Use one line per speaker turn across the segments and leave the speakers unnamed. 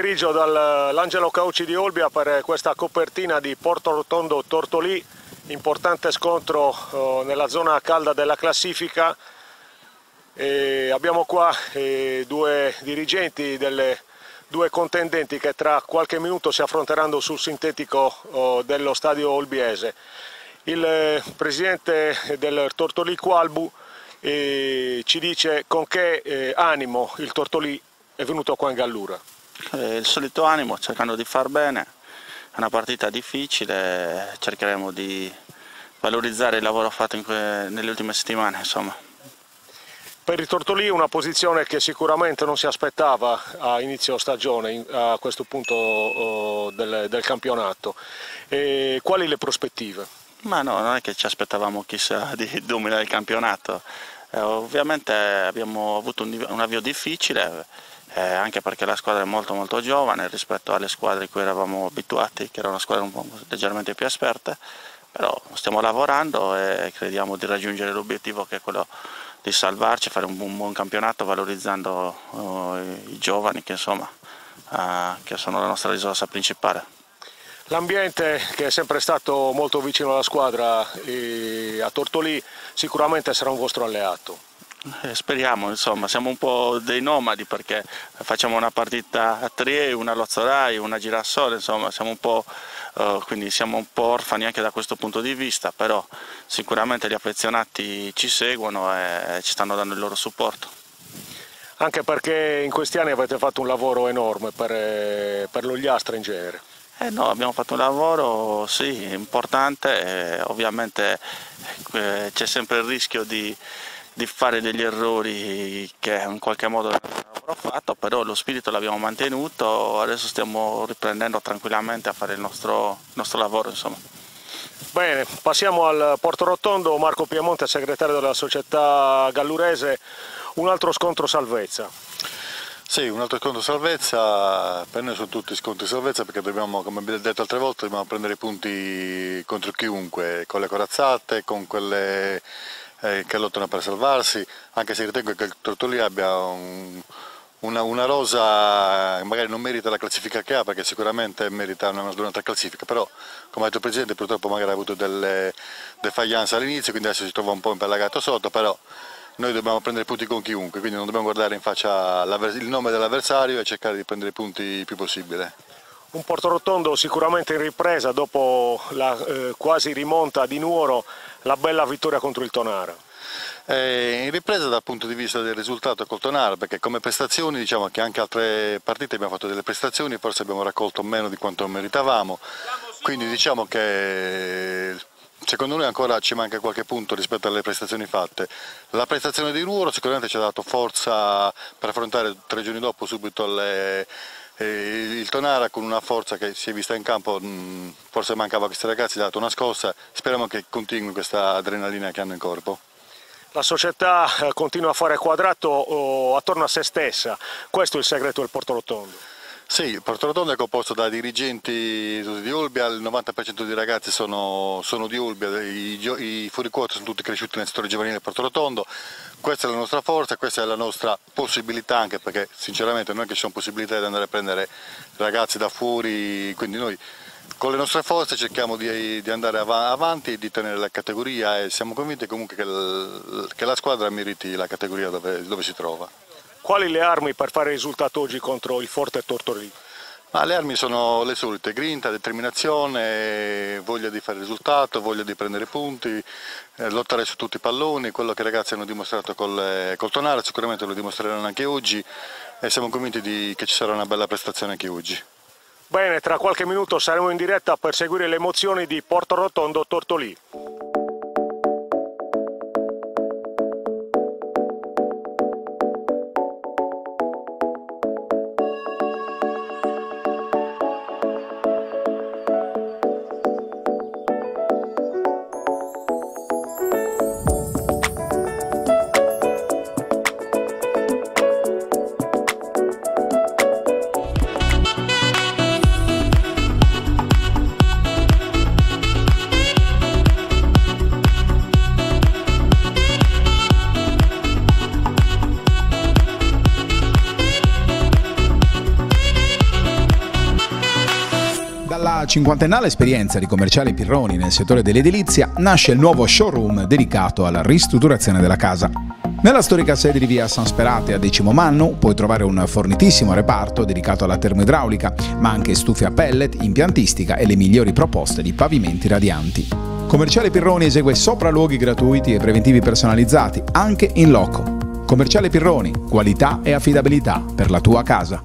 pomeriggio dall'Angelo Caucci di Olbia per questa copertina di Porto Rotondo Tortolì, importante scontro nella zona calda della classifica. E abbiamo qua due dirigenti delle due contendenti che tra qualche minuto si affronteranno sul sintetico dello stadio olbiese. Il presidente del Tortolì Qualbu ci dice con che animo il Tortolì è venuto qua in Gallura.
Il solito animo, cercando di far bene. È una partita difficile, cercheremo di valorizzare il lavoro fatto nelle ultime settimane, insomma.
Per il Tortolì una posizione che sicuramente non si aspettava a inizio stagione, a questo punto del campionato. E quali le prospettive?
Ma no, non è che ci aspettavamo chissà di dominare il campionato. Ovviamente abbiamo avuto un avvio difficile, anche perché la squadra è molto giovane rispetto alle squadre a cui eravamo abituati, che erano squadre un po' leggermente più esperte, però stiamo lavorando e crediamo di raggiungere l'obiettivo che è quello di salvarci, fare un buon campionato valorizzando i giovani che insomma che sono la nostra risorsa principale.
L'ambiente, che è sempre stato molto vicino alla squadra a Tortolì, sicuramente sarà un vostro alleato.
Speriamo, insomma, siamo un po' dei nomadi perché facciamo una partita a Triei, una a Lozzorai, una a Girassole, insomma siamo un po', quindi siamo un po' orfani anche da questo punto di vista, però sicuramente gli affezionati ci seguono e ci stanno dando il loro supporto.
Anche perché in questi anni avete fatto un lavoro enorme per l'Ogliastra in genere.
No, abbiamo fatto un lavoro sì, importante, ovviamente c'è sempre il rischio di fare degli errori che in qualche modo avrò fatto, però lo spirito l'abbiamo mantenuto, adesso stiamo riprendendo tranquillamente a fare il nostro lavoro, insomma.
Bene, passiamo al Porto Rotondo. Marco Piemonte, segretario della società gallurese, un altro scontro salvezza.
Sì, un altro scontro salvezza, per noi sono tutti scontri salvezza perché dobbiamo, come abbiamo detto altre volte, dobbiamo prendere punti contro chiunque, con le corazzate, con quelle che lottano per salvarsi, anche se ritengo che il Tortolì abbia una rosa che magari non merita la classifica che ha, perché sicuramente merita una sdonata classifica, però come ha detto il Presidente purtroppo magari ha avuto delle defaglianze all'inizio, quindi adesso si trova un po' impellagato sotto, però noi dobbiamo prendere punti con chiunque, quindi non dobbiamo guardare in faccia il nome dell'avversario e cercare di prendere punti il più possibile.
Un Porto Rotondo sicuramente in ripresa dopo la quasi rimonta di Nuoro, la bella vittoria contro il Tonara.
In ripresa dal punto di vista del risultato col Tonara, perché come prestazioni diciamo che anche altre partite abbiamo fatto delle prestazioni, forse abbiamo raccolto meno di quanto meritavamo, quindi diciamo che secondo noi ancora ci manca qualche punto rispetto alle prestazioni fatte. La prestazione di Nuoro sicuramente ci ha dato forza per affrontare 3 giorni dopo subito il Tonara con una forza che si è vista in campo, forse mancava a questi ragazzi, ha dato una scossa, speriamo che continui questa adrenalina che hanno in corpo.
La società continua a fare quadrato attorno a se stessa, questo è il segreto del Porto Rotondo.
Sì, il Porto Rotondo è composto da dirigenti di Olbia, il 90% dei ragazzi sono di Olbia, i fuoriquota sono tutti cresciuti nel settore giovanile del Porto Rotondo. Questa è la nostra forza, questa è la nostra possibilità, anche perché sinceramente non è che ci sono possibilità di andare a prendere ragazzi da fuori, quindi noi con le nostre forze cerchiamo di andare avanti e di tenere la categoria e siamo convinti comunque che la squadra meriti la categoria dove si trova.
Quali le armi per fare risultato oggi contro il forte Tortolì?
Le armi sono le solite: grinta, determinazione, voglia di fare risultato, voglia di prendere punti, lottare su tutti i palloni, quello che i ragazzi hanno dimostrato col Tonara, sicuramente lo dimostreranno anche oggi e siamo convinti che ci sarà una bella prestazione anche oggi.
Bene, tra qualche minuto saremo in diretta per seguire le emozioni di Porto Rotondo Tortolì.
cinquantennale esperienza di Commerciale Pirroni nel settore dell'edilizia nasce il nuovo showroom dedicato alla ristrutturazione della casa. Nella storica sede di via San Sperate a Decimo Mannu puoi trovare un fornitissimo reparto dedicato alla termoidraulica, ma anche stufe a pellet, impiantistica e le migliori proposte di pavimenti radianti. Commerciale Pirroni esegue sopralluoghi gratuiti e preventivi personalizzati, anche in loco. Commerciale Pirroni, qualità e affidabilità per la tua casa.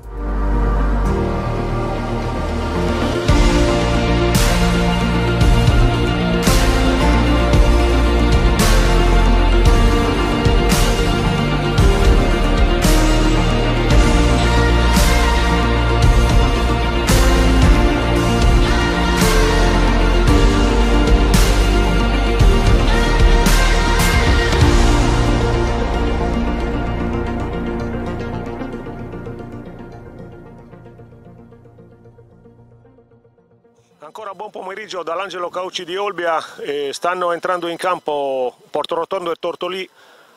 Ancora buon pomeriggio dall'Angelo Cauci di Olbia. Stanno entrando in campo Portorotondo e Tortolì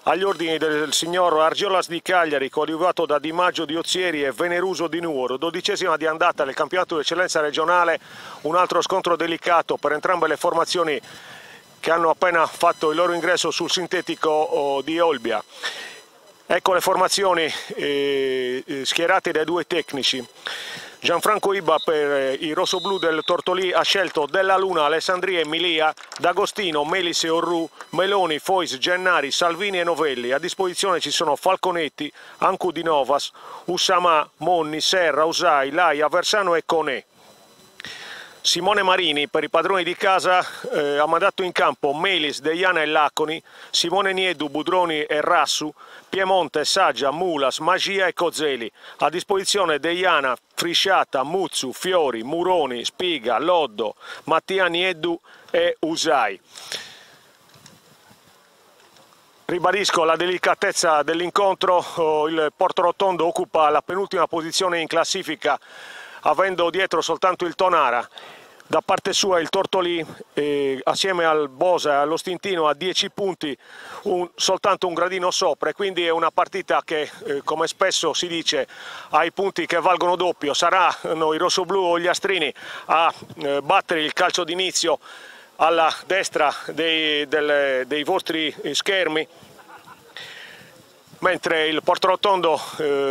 agli ordini del signor Argiolas di Cagliari, coadiuvato da Di Maggio di Ozieri e Veneruso di Nuoro. 12ª di andata del campionato di eccellenza regionale, un altro scontro delicato per entrambe le formazioni che hanno appena fatto il loro ingresso sul sintetico di Olbia. Ecco le formazioni schierate dai due tecnici. Gianfranco Iba per i rossoblù del Tortolì ha scelto Della Luna, Alessandria e Milia, D'Agostino, Melis e Orru, Meloni, Fois, Gennari, Salvini e Novelli. A disposizione ci sono Falconetti, Ancu di Novas, Ussama, Monni, Serra, Usai, Laia, Versano e Conè. Simone Marini per i padroni di casa ha mandato in campo Melis, Deiana e Laconi, Simone Niedu, Budroni e Rassu, Piemonte, Saggia, Mulas, Magia e Cozzeli. A disposizione Deiana, Frisciata, Muzzu, Fiori, Muroni, Spiga, Loddo, Mattia Niedu e Usai. Ribadisco la delicatezza dell'incontro, il Portorotondo occupa la penultima posizione in classifica, avendo dietro soltanto il Tonara. Da parte sua il Tortolì, assieme al Bosa e allo Stintino, a 10 punti, soltanto un gradino sopra, e quindi è una partita che, come spesso si dice, ha i punti che valgono doppio. Saranno i rossoblù o gli astrini a battere il calcio d'inizio alla destra dei vostri schermi, mentre il Portorotondo,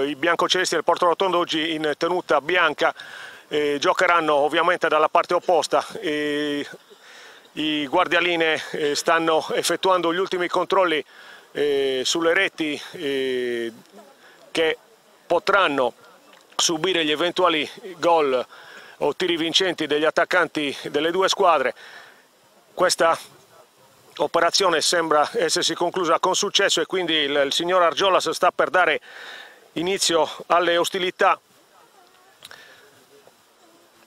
i biancocelesti del Portorotondo oggi in tenuta bianca, giocheranno ovviamente dalla parte opposta. I guardialine stanno effettuando gli ultimi controlli sulle reti che potranno subire gli eventuali gol o tiri vincenti degli attaccanti delle due squadre. Questa operazione sembra essersi conclusa con successo e quindi il signor Argiolas sta per dare inizio alle ostilità.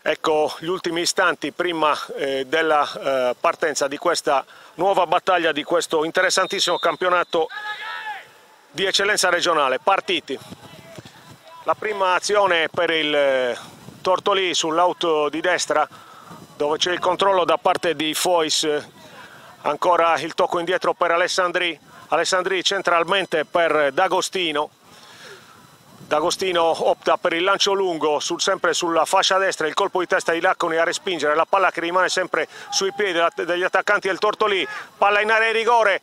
Ecco gli ultimi istanti prima della partenza di questa nuova battaglia, di questo interessantissimo campionato di eccellenza regionale. Partiti. La prima azione per il Tortolì sull'auto di destra, dove c'è il controllo da parte di Fois. Ancora il tocco indietro per Alessandri. Alessandri centralmente per D'Agostino. D'Agostino opta per il lancio lungo, sempre sulla fascia destra, il colpo di testa di Laconi a respingere la palla che rimane sempre sui piedi degli attaccanti del Tortolì. Palla in area di rigore,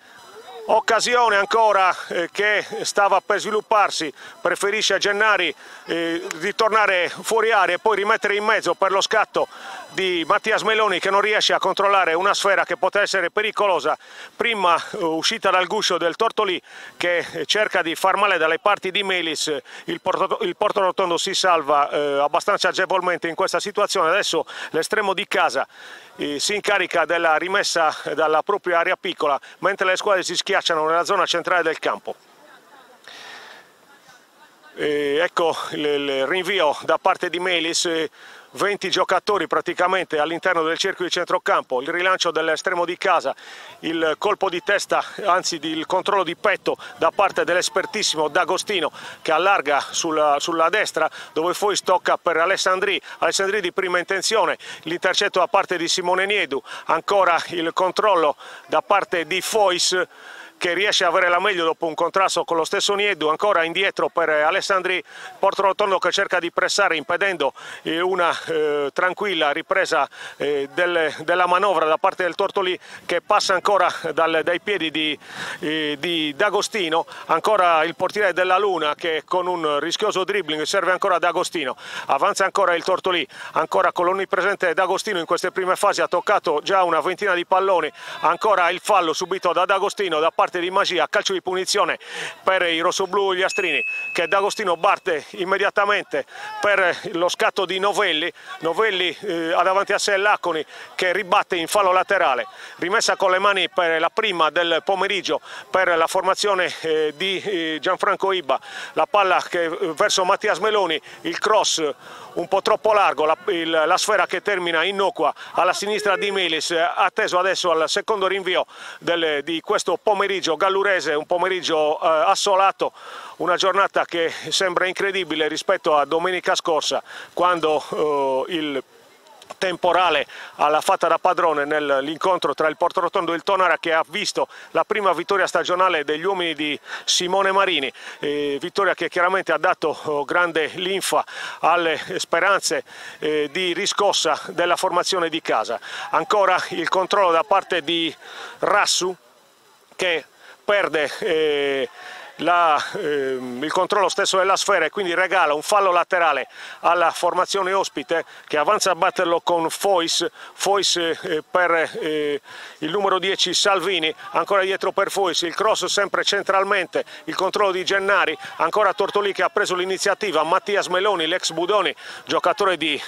occasione ancora che stava per svilupparsi, preferisce a Gennari ritornare fuori area e poi rimettere in mezzo per lo scatto di Mattias Meloni, che non riesce a controllare una sfera che poteva essere pericolosa. Prima uscita dal guscio del Tortolì, che cerca di far male dalle parti di Melis. Il Portorotondo si salva abbastanza agevolmente in questa situazione. Adesso l'estremo di casa si incarica della rimessa dalla propria area piccola, mentre le squadre si schiacciano nella zona centrale del campo. Ecco il rinvio da parte di Melis, 20 giocatori praticamente all'interno del cerchio di centrocampo, il rilancio dell'estremo di casa, il colpo di testa, anzi il controllo di petto da parte dell'espertissimo D'Agostino, che allarga sulla destra, dove poi stocca per Alessandri di prima intenzione, l'intercetto da parte di Simone Niedu, ancora il controllo da parte di Fois, che riesce a avere la meglio dopo un contrasto con lo stesso Nieddu. Ancora indietro per Alessandri, Portorotondo che cerca di pressare impedendo una tranquilla ripresa della manovra da parte del Tortolì, che passa ancora dai piedi di D'Agostino. Ancora il portiere della Luna che con un rischioso dribbling serve ancora D'Agostino. Avanza ancora il Tortolì, ancora con l'onnipresente D'Agostino in queste prime fasi, ha toccato già una ventina di palloni. Ancora il fallo subito da D'Agostino da parte di Magia, calcio di punizione per i rossoblù Gliastrini, che D'Agostino batte immediatamente per lo scatto di Novelli. Novelli ha davanti a sé Laconi che ribatte in fallo laterale. Rimessa con le mani per la prima del pomeriggio per la formazione di Gianfranco Ibba. La palla che verso Mattias Meloni, il cross un po' troppo largo, la sfera che termina innocua alla sinistra di Melis, atteso adesso al secondo rinvio di questo pomeriggio gallurese, un pomeriggio assolato, una giornata che sembra incredibile rispetto a domenica scorsa, quando il temporale alla fatta da padrone nell'incontro tra il Portorotondo e il Tonara, che ha visto la prima vittoria stagionale degli uomini di Simone Marini, vittoria che chiaramente ha dato grande linfa alle speranze di riscossa della formazione di casa. Ancora il controllo da parte di Rassu che perde il controllo stesso della sfera e quindi regala un fallo laterale alla formazione ospite, che avanza a batterlo con Fois per il numero 10 Salvini. Ancora dietro per Fois, il cross sempre centralmente, il controllo di Gennari. Ancora Tortolì che ha preso l'iniziativa, Mattias Meloni, l'ex Budoni, giocatore di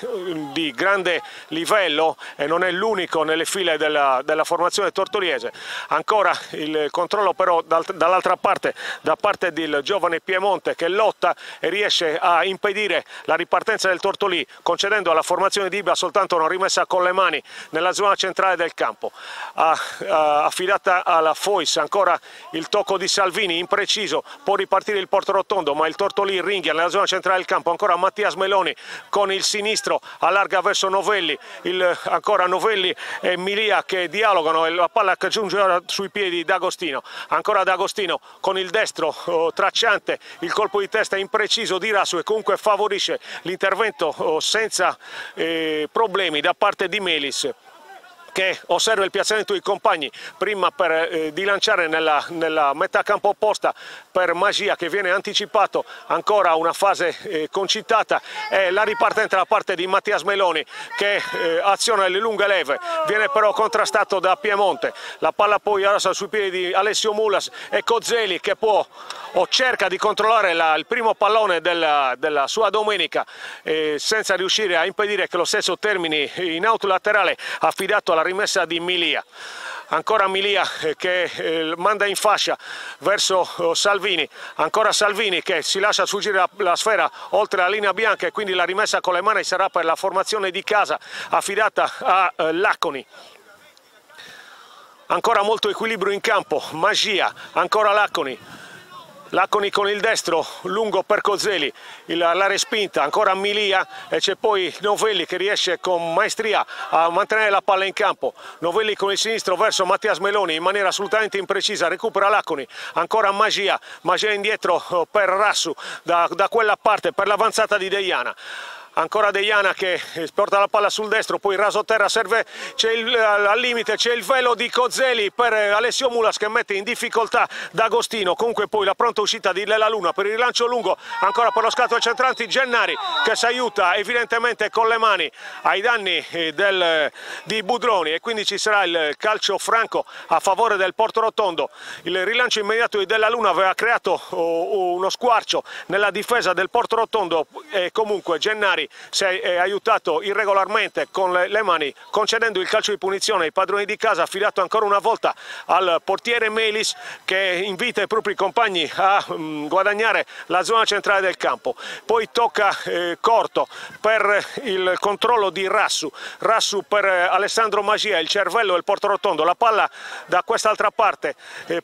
grande livello e non è l'unico nelle file della formazione tortoriese. Ancora il controllo però dall'altra parte, da parte del giovane Piemonte, che lotta e riesce a impedire la ripartenza del Tortolì, concedendo alla formazione di Ibba soltanto una rimessa con le mani nella zona centrale del campo. Affidata alla Fois, ancora il tocco di Salvini impreciso, può ripartire il Portorotondo ma il Tortolì ringhia nella zona centrale del campo. Ancora Mattias Meloni con il sinistro allarga verso Novelli, ancora Novelli e Milia che dialogano e la palla che giunge ora sui piedi di D'Agostino. Ancora D'Agostino con il destro tracciante, il colpo di testa impreciso di Rassu e comunque favorisce l'intervento senza problemi da parte di Melis, che osserva il piazzamento dei compagni prima di lanciare nella metà campo opposta per Magia, che viene anticipato. Ancora una fase concitata e la ripartenza da parte di Mattias Meloni che aziona le lunghe leve, viene però contrastato da Piemonte. La palla poi arrasa sui piedi di Alessio Mulas e Cozzeli che può o cerca di controllare il primo pallone della sua domenica senza riuscire a impedire che lo stesso termini in out laterale, affidato alla rimessa di Milia. Ancora Milia che manda in fascia verso Salvini, ancora Salvini che si lascia sfuggire la sfera oltre la linea bianca e quindi la rimessa con le mani sarà per la formazione di casa affidata a Laconi. Ancora molto equilibrio in campo, Magia, ancora Laconi con il destro lungo per Cozzeli, la respinta, ancora Milia e c'è poi Novelli che riesce con maestria a mantenere la palla in campo. Novelli con il sinistro verso Mattias Meloni in maniera assolutamente imprecisa, recupera Laconi, ancora Magia indietro per Rassu da quella parte per l'avanzata di Deiana. Ancora Deiana che porta la palla sul destro, poi raso terra, serve, al limite c'è il velo di Cozzeli per Alessio Mulas che mette in difficoltà D'Agostino. Comunque poi la pronta uscita di Lela Luna per il rilancio lungo, ancora per lo scatto ai centranti Gennari che si aiuta evidentemente con le mani ai danni di Budroni e quindi ci sarà il calcio franco a favore del Portorotondo. Il rilancio immediato di Della Luna aveva creato uno squarcio nella difesa del Portorotondo e comunque Gennari si è aiutato irregolarmente con le mani, concedendo il calcio di punizione ai padroni di casa, affidato ancora una volta al portiere Melis che invita i propri compagni a guadagnare la zona centrale del campo. Poi tocca corto per il controllo di Rassu per Alessandro Magia, il cervello del Portorotondo, la palla da quest'altra parte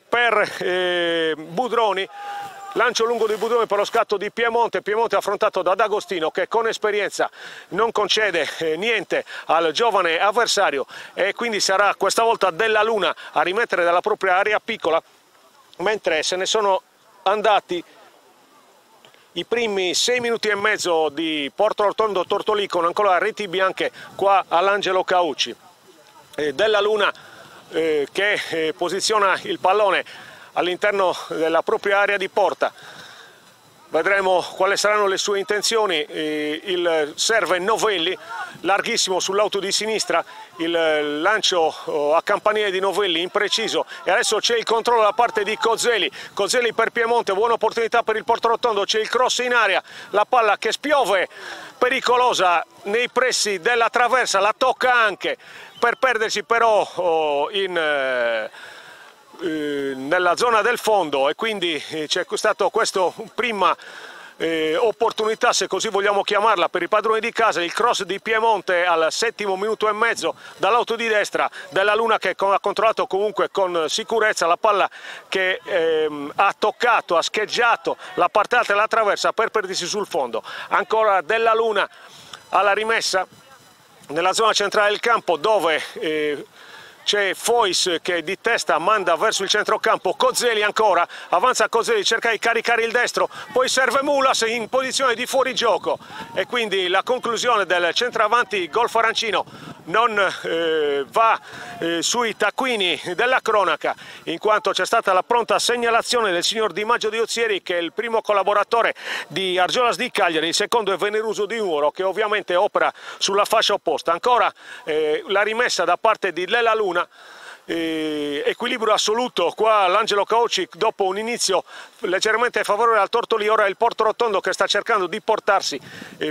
per Budroni. Lancio lungo di Budroni per lo scatto di Piemonte affrontato da D'Agostino che con esperienza non concede niente al giovane avversario e quindi sarà questa volta Della Luna a rimettere dalla propria area piccola mentre se ne sono andati i primi 6 minuti e mezzo di Porto Rotondo Tortolì, con ancora reti bianche qua all'Angelo Caucci. Della Luna che posiziona il pallone all'interno della propria area di porta. Vedremo quali saranno le sue intenzioni. Il serve Novelli, larghissimo sull'auto di sinistra, il lancio a campanile di Novelli impreciso, e adesso c'è il controllo da parte di Cozzeli. Cozzeli per Piemonte, buona opportunità per il Porto Rotondo, c'è il cross in area, la palla che spiove, pericolosa nei pressi della traversa, la tocca anche per perdersi però nella zona del fondo, e quindi c'è stato questo prima opportunità, se così vogliamo chiamarla, per i padroni di casa. Il cross di Piemonte al 7° minuto e mezzo dall'auto di destra, Della Luna che ha controllato comunque con sicurezza la palla, che ha toccato, ha scheggiato la parte alta della traversa per perdersi sul fondo. Ancora Della Luna alla rimessa nella zona centrale del campo, dove c'è Fois che di testa manda verso il centrocampo. Cozzeli ancora, avanza Cozzeli, cerca di caricare il destro, poi serve Mulas in posizione di fuorigioco, e quindi la conclusione del centravanti golf arancino non va sui taccuini della cronaca, in quanto c'è stata la pronta segnalazione del signor Di Maggio di Ozieri, che è il primo collaboratore di Argiolas di Cagliari, il secondo è Veneruso di Nuoro, che ovviamente opera sulla fascia opposta. Ancora la rimessa da parte di Della Luna, equilibrio assoluto qua all'Angelo Caucci dopo un inizio leggermente favorevole al Tortolì. Ora il Porto Rotondo che sta cercando di portarsi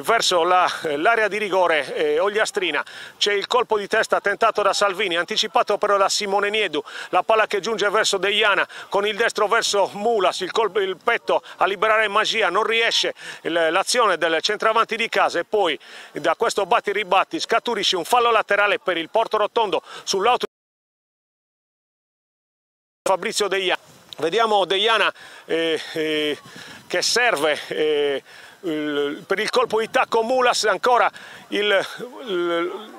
verso l'area di rigore ogliastrina. C'è il colpo di testa tentato da Salvini, anticipato però da Simone Niedu, la palla che giunge verso Deiana con il destro verso Mulas, il petto a liberare Magia, non riesce l'azione del centravanti di casa, e poi da questo batti ribatti scaturisce un fallo laterale per il Porto Rotondo sull'auto Fabrizio Deiana. Vediamo Deiana che serve per il colpo di tacco Mulas. Ancora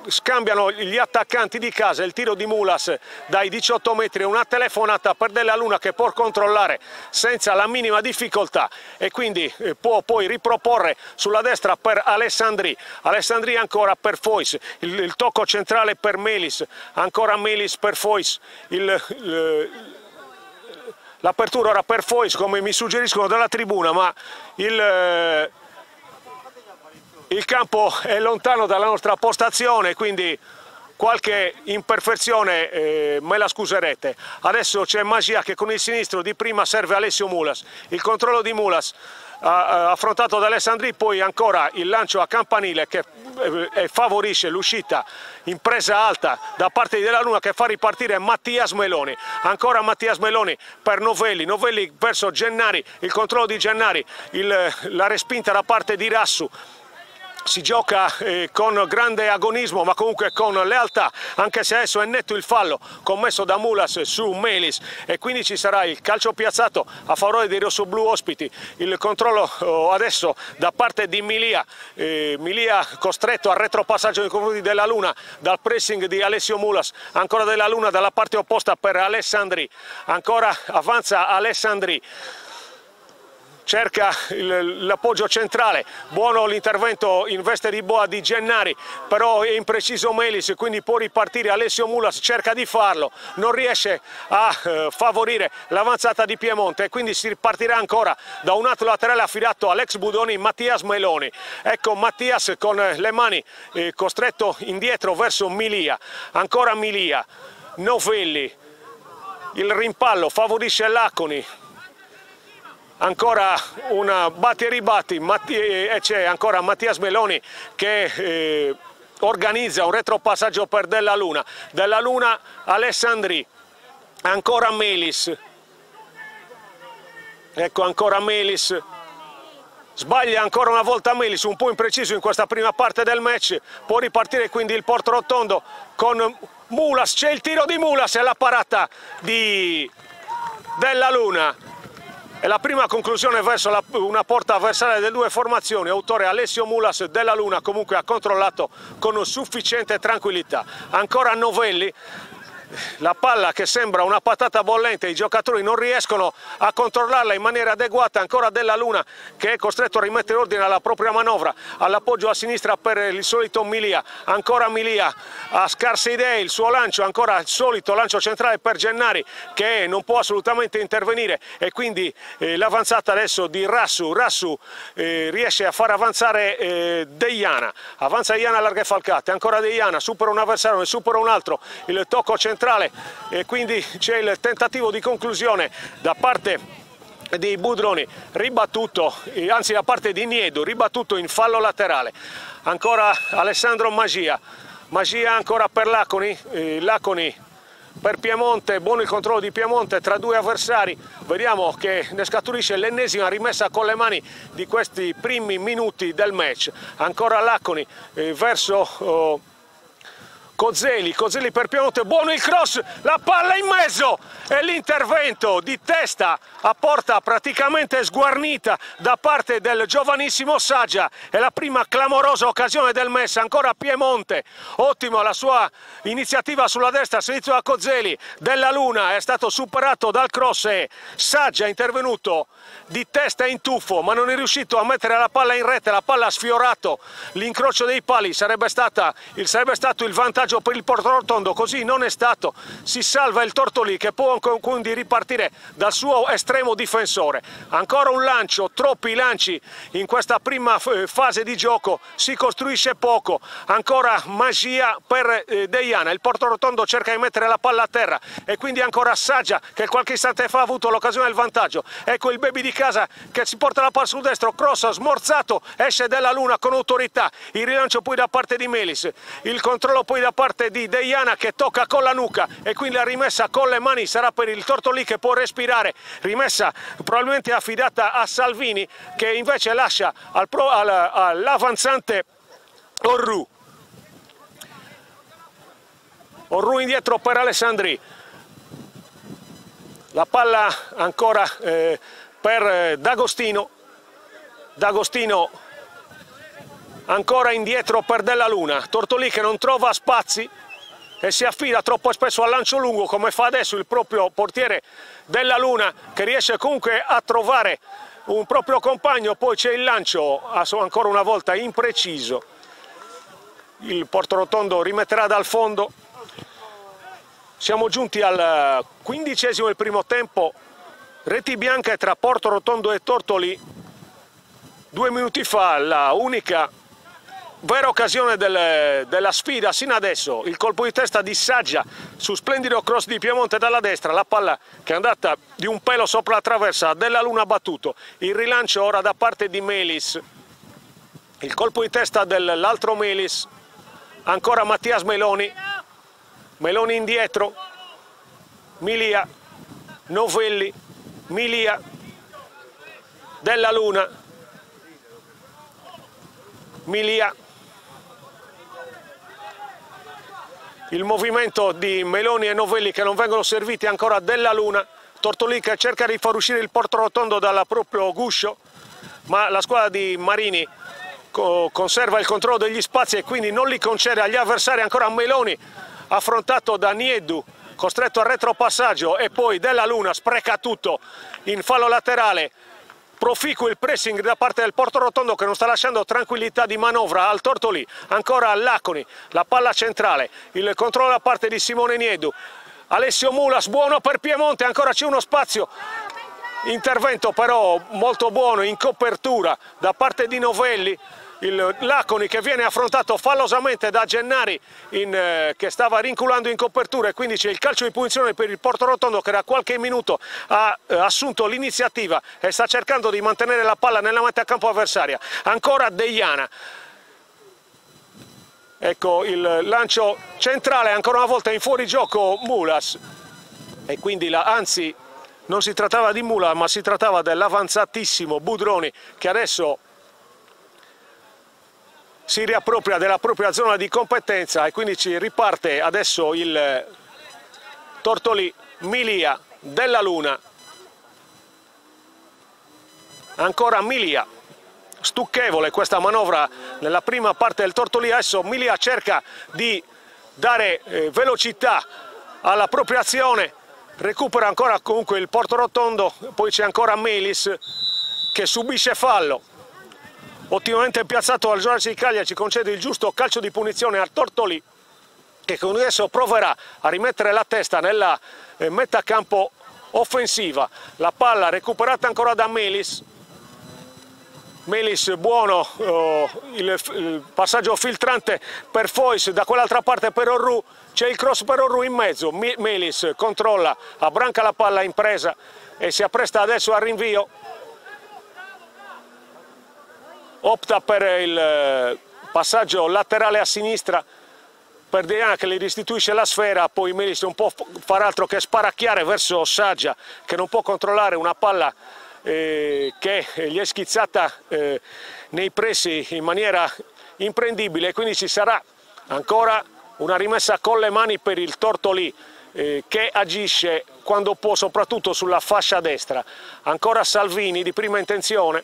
scambiano gli attaccanti di casa, il tiro di Mulas dai 18 metri, una telefonata per Della Luna che può controllare senza la minima difficoltà, e quindi può poi riproporre sulla destra per Alessandri. Alessandri ancora per Fois, il tocco centrale per Melis, ancora Melis per Fois, l'apertura ora per Fois, come mi suggeriscono dalla tribuna, ma il campo è lontano dalla nostra postazione, quindi qualche imperfezione me la scuserete. Adesso c'è Magia che con il sinistro di prima serve Alessio Mulas, il controllo di Mulas affrontato da Alessandri, poi ancora il lancio a campanile che favorisce l'uscita in presa alta da parte di Della Luna, che fa ripartire Mattias Meloni. Ancora Mattias Meloni per Novelli, Novelli verso Gennari, il controllo di Gennari, la respinta da parte di Rassu. Si gioca con grande agonismo, ma comunque con lealtà, anche se adesso è netto il fallo commesso da Mulas su Melis, e quindi ci sarà il calcio piazzato a favore dei rossoblu ospiti. Il controllo adesso da parte di Milia, Milia costretto al retropassaggio nei confronti della Luna dal pressing di Alessio Mulas. Ancora Della Luna dalla parte opposta per Alessandri, ancora avanza Alessandri, cerca l'appoggio centrale, buono l'intervento in veste di boa di Gennari, però è impreciso Melis, quindi può ripartire Alessio Mulas, cerca di farlo, non riesce a favorire l'avanzata di Piemonte, e quindi si ripartirà ancora da un altro laterale affidato all'ex Budoni, Mattias Meloni. Ecco Mattias con le mani costretto indietro verso Milia, ancora Milia, Novelli, il rimpallo favorisce Laconi. Ancora una batti e ribatti, e c'è ancora Mattias Meloni che organizza un retropassaggio per Della Luna. Della Luna, Alessandri, ancora Melis, ecco ancora Melis, sbaglia ancora una volta Melis, un po' impreciso in questa prima parte del match. Può ripartire quindi il Porto Rotondo con Mulas, c'è il tiro di Mulas e la parata di Della Luna. E la prima conclusione verso una porta avversaria delle due formazioni, autore Alessio Mulas. Della Luna comunque ha controllato con sufficiente tranquillità. Ancora Novelli, la palla che sembra una patata bollente, i giocatori non riescono a controllarla in maniera adeguata, ancora Della Luna che è costretto a rimettere ordine alla propria manovra, all'appoggio a sinistra per il solito Milia, ancora Milia ha scarse idee, il suo lancio, ancora il solito lancio centrale per Gennari che non può assolutamente intervenire e quindi l'avanzata adesso di Rassu riesce a far avanzare Deiana, avanza Deiana larghe falcate, ancora Deiana, supera un avversario, ne supera un altro, il tocco centrale e quindi c'è il tentativo di conclusione da parte di Budroni, ribattuto, anzi da parte di Niedu, ribattuto in fallo laterale. Ancora Alessandro Magia ancora per Laconi, Laconi per Piemonte, buono il controllo di Piemonte tra due avversari, vediamo che ne scaturisce l'ennesima rimessa con le mani di questi primi minuti del match. Ancora Laconi verso Cozzeli per Piemonte, buono il cross, la palla in mezzo e l'intervento di testa a porta praticamente sguarnita da parte del giovanissimo Saggia. È la prima clamorosa occasione del match, ancora Piemonte, ottimo la sua iniziativa sulla destra, servizio a Cozzeli, Della Luna è stato superato dal cross e Saggia è intervenuto di testa in tuffo ma non è riuscito a mettere la palla in rete, la palla ha sfiorato l'incrocio dei pali, sarebbe stato il vantaggio per il Portorotondo, così non è stato, si salva il Tortolì che può quindi ripartire dal suo estremo difensore. Ancora un lancio, troppi lanci in questa prima fase di gioco, si costruisce poco, ancora Magia per Deiana, il Portorotondo cerca di mettere la palla a terra e quindi ancora Saggia che qualche istante fa ha avuto l'occasione del vantaggio, ecco il baby di casa che si porta la palla sul destro, cross smorzato, esce Della Luna con autorità, il rilancio poi da parte di Melis, il controllo poi da parte di Deiana che tocca con la nuca e quindi la rimessa con le mani sarà per il Tortolì che può respirare, rimessa probabilmente affidata a Salvini che invece lascia all'avanzante Orru indietro per Alessandri, la palla ancora per D'Agostino ancora indietro per Della Luna, Tortolì che non trova spazi e si affida troppo spesso al lancio lungo come fa adesso il proprio portiere Della Luna che riesce comunque a trovare un proprio compagno, poi c'è il lancio ancora una volta impreciso, il Portorotondo rimetterà dal fondo. Siamo giunti al 15° del primo tempo, reti bianche tra Portorotondo e Tortolì. 2 minuti fa la unica vera occasione della sfida sino adesso, il colpo di testa di Saggia su splendido cross di Piemonte dalla destra, la palla che è andata di un pelo sopra la traversa, Della Luna battuto, il rilancio ora da parte di Melis, il colpo di testa dell'altro Melis, ancora Mattias Meloni indietro, Milia, Novelli, Milia, Della Luna, Milia, il movimento di Meloni e Novelli che non vengono serviti, ancora Della Luna, Tortolì che cerca di far uscire il Portorotondo dal proprio guscio, ma la squadra di Marini conserva il controllo degli spazi e quindi non li concede agli avversari. Ancora Meloni affrontato da Niedu, costretto al retropassaggio, e poi Della Luna spreca tutto in fallo laterale. Proficuo il pressing da parte del Portorotondo che non sta lasciando tranquillità di manovra al Tortolì. Ancora Laconi, la palla centrale, il controllo da parte di Simone Niedu, Alessio Mulas, buono per Piemonte, ancora c'è uno spazio, intervento però molto buono in copertura da parte di Novelli, il Laconi che viene affrontato fallosamente da Gennari che stava rinculando in copertura, e quindi c'è il calcio di punizione per il Portorotondo che da qualche minuto ha assunto l'iniziativa e sta cercando di mantenere la palla nella metà campo avversaria. Ancora Deiana, ecco il lancio centrale, ancora una volta in fuorigioco Mulas, e quindi anzi non si trattava di Mulas ma si trattava dell'avanzatissimo Budroni che adesso si riappropria della propria zona di competenza e quindi ci riparte adesso il Tortolì. Milia, Della Luna, ancora Milia, stucchevole questa manovra nella prima parte del Tortolì. Adesso Milia cerca di dare velocità alla propria azione, recupera ancora comunque il Portorotondo, poi c'è ancora Melis che subisce fallo. Ottimamente piazzato al giocatore di Cagliari, ci concede il giusto calcio di punizione al Tortolì, che con adesso proverà a rimettere la testa nella metà campo offensiva. La palla recuperata ancora da Melis. Melis buono, il passaggio filtrante per Fois, da quell'altra parte per Orru, c'è il cross per Orru in mezzo. Melis controlla, abbranca la palla in presa e si appresta adesso al rinvio. Opta per il passaggio laterale a sinistra per Deiana che le restituisce la sfera, poi Melis non può far altro che sparacchiare verso Saggia che non può controllare una palla che gli è schizzata nei pressi in maniera imprendibile, quindi ci sarà ancora una rimessa con le mani per il Tortolì che agisce quando può soprattutto sulla fascia destra. Ancora Salvini di prima intenzione,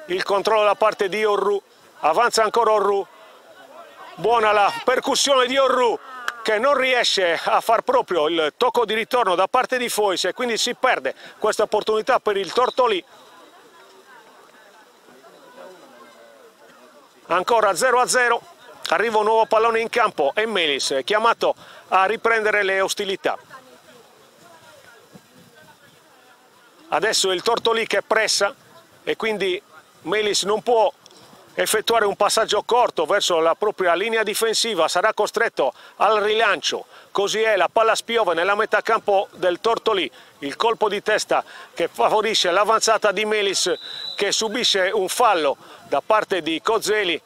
il controllo da parte di Orru, avanza ancora Orru, buona la percussione di Orru che non riesce a far proprio il tocco di ritorno da parte di Fois e quindi si perde questa opportunità per il Tortolì. Ancora 0-0, arriva un nuovo pallone in campo e Melis è chiamato a riprendere le ostilità. Adesso è il Tortolì che pressa e quindi Melis non può effettuare un passaggio corto verso la propria linea difensiva, sarà costretto al rilancio. Così è, la palla spiove nella metà campo del Tortolì, il colpo di testa che favorisce l'avanzata di Melis che subisce un fallo da parte di Cozzeli.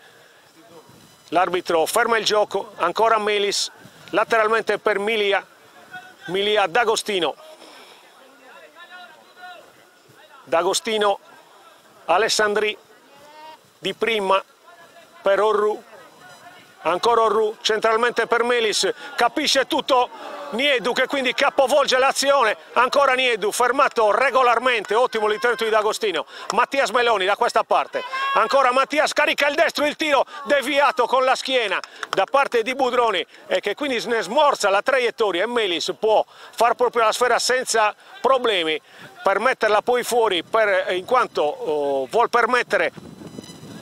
L'arbitro ferma il gioco, ancora Melis, lateralmente per Milia D'Agostino. D'Agostino, Alessandri di prima per Orru, ancora Orru, centralmente per Melis, capisce tutto Niedu che quindi capovolge l'azione, ancora Niedu fermato regolarmente, ottimo l'intervento di D'Agostino. Mattias Meloni da questa parte, ancora Mattias carica il destro, il tiro deviato con la schiena da parte di Budroni e che quindi ne smorza la traiettoria e Melis può far proprio la sfera senza problemi per metterla poi fuori in quanto vuol permettere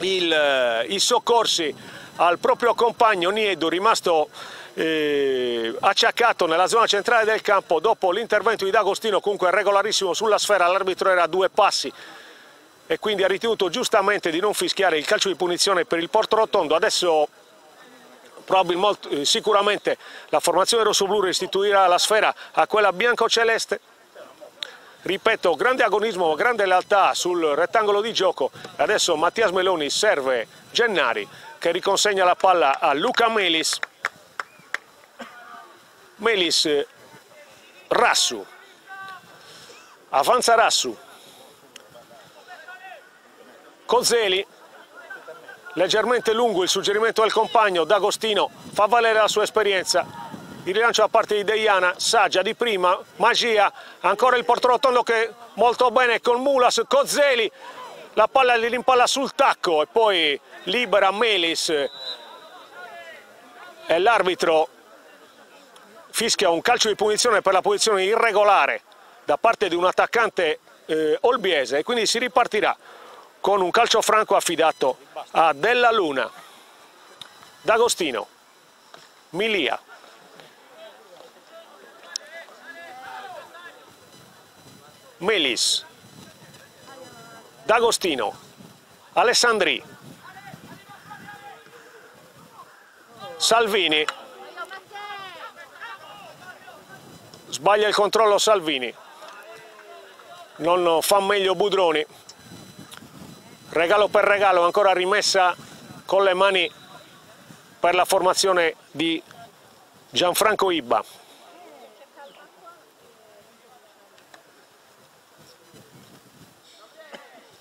i soccorsi al proprio compagno Niedu, rimasto acciaccato nella zona centrale del campo dopo l'intervento di D'Agostino, comunque regolarissimo sulla sfera. L'arbitro era a 2 passi e quindi ha ritenuto giustamente di non fischiare il calcio di punizione per il Portorotondo. Adesso sicuramente la formazione rossoblù restituirà la sfera a quella bianco-celeste. Ripeto, grande agonismo, grande lealtà sul rettangolo di gioco. Adesso Mattias Meloni serve Gennari che riconsegna la palla a Luca Melis. Melis, Rassu, avanza Rassu, Cozzeli, leggermente lungo il suggerimento del compagno, D'Agostino fa valere la sua esperienza. Il rilancio da parte di Deiana, Saggia di prima, Magia, ancora il Portorotondo che molto bene con Mulas, Cozzeli, la palla li rimpalla sul tacco e poi libera Melis e l'arbitro fischia un calcio di punizione per la posizione irregolare da parte di un attaccante olbiese e quindi si ripartirà con un calcio franco affidato a Della Luna. D'Agostino, Milia, Melis, D'Agostino, Alessandri, Salvini, sbaglia il controllo Salvini, non fa meglio Budroni, regalo per regalo, ancora rimessa con le mani per la formazione di Gianfranco Ibba.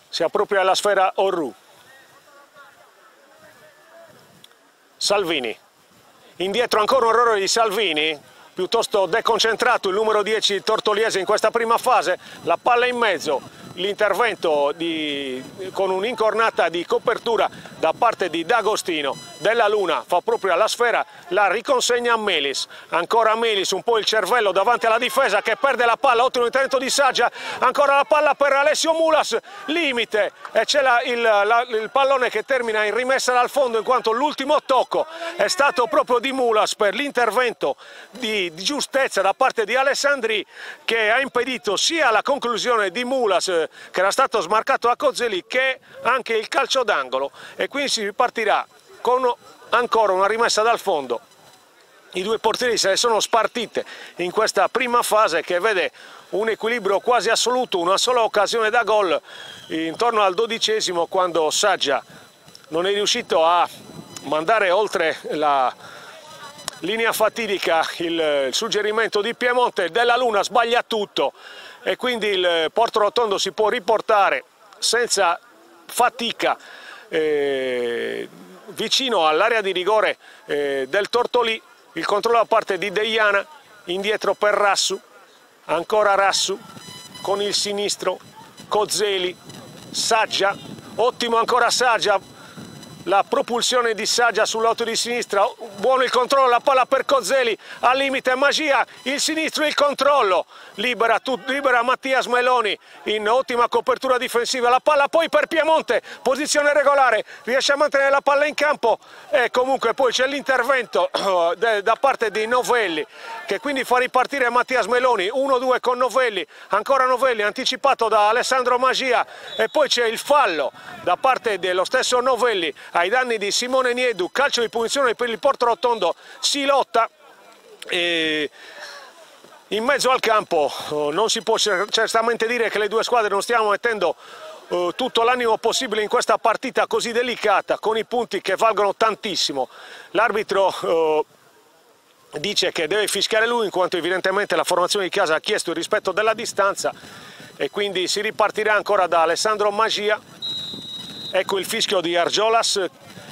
Si appropria la sfera Orru. Salvini. Indietro ancora un errore di Salvini, piuttosto deconcentrato il numero 10 tortoliese in questa prima fase. La palla in mezzo. l'intervento con un'incornata di copertura da parte di D'Agostino. Della Luna fa proprio alla sfera, la riconsegna a Melis, ancora Melis, un po' il cervello davanti alla difesa che perde la palla, ottimo intervento di Saggia, ancora la palla per Alessio Mulas, limite, e c'è il pallone che termina in rimessa dal fondo, in quanto l'ultimo tocco è stato proprio di Mulas per l'intervento di giustezza da parte di Alessandri, che ha impedito sia la conclusione di Mulas, che era stato smarcato a Cozzeli, che anche il calcio d'angolo, e quindi si ripartirà con ancora una rimessa dal fondo. I due portieri se ne sono spartite in questa prima fase, che vede un equilibrio quasi assoluto, una sola occasione da gol intorno al 12esimo, quando Saggia non è riuscito a mandare oltre la linea fatidica il suggerimento di Piemonte. Della Luna sbaglia tutto e quindi il Porto Rotondo si può riportare senza fatica vicino all'area di rigore del Tortolì. Il controllo da parte di Deiana, indietro per Rassu, ancora Rassu con il sinistro, Cozzeli, Saggia, ottimo ancora Saggia, la propulsione di Saggia sul lato di sinistra, buono il controllo, la palla per Cozzeli, al limite Magia, il sinistro, il controllo, libera Mattias Meloni in ottima copertura difensiva, la palla poi per Piemonte, posizione regolare, riesce a mantenere la palla in campo e comunque poi c'è l'intervento da parte di Novelli, che quindi fa ripartire Mattias Meloni, 1-2 con Novelli, ancora Novelli anticipato da Alessandro Magia, e poi c'è il fallo da parte dello stesso Novelli ai danni di Simone Niedu, calcio di punizione per il Porto Rotondo. Si lotta e in mezzo al campo non si può certamente dire che le due squadre non stiano mettendo tutto l'animo possibile in questa partita così delicata, con i punti che valgono tantissimo. L'arbitro dice che deve fischiare lui, in quanto evidentemente la formazione di casa ha chiesto il rispetto della distanza, e quindi si ripartirà ancora da Alessandro Magia. Ecco il fischio di Argiolas,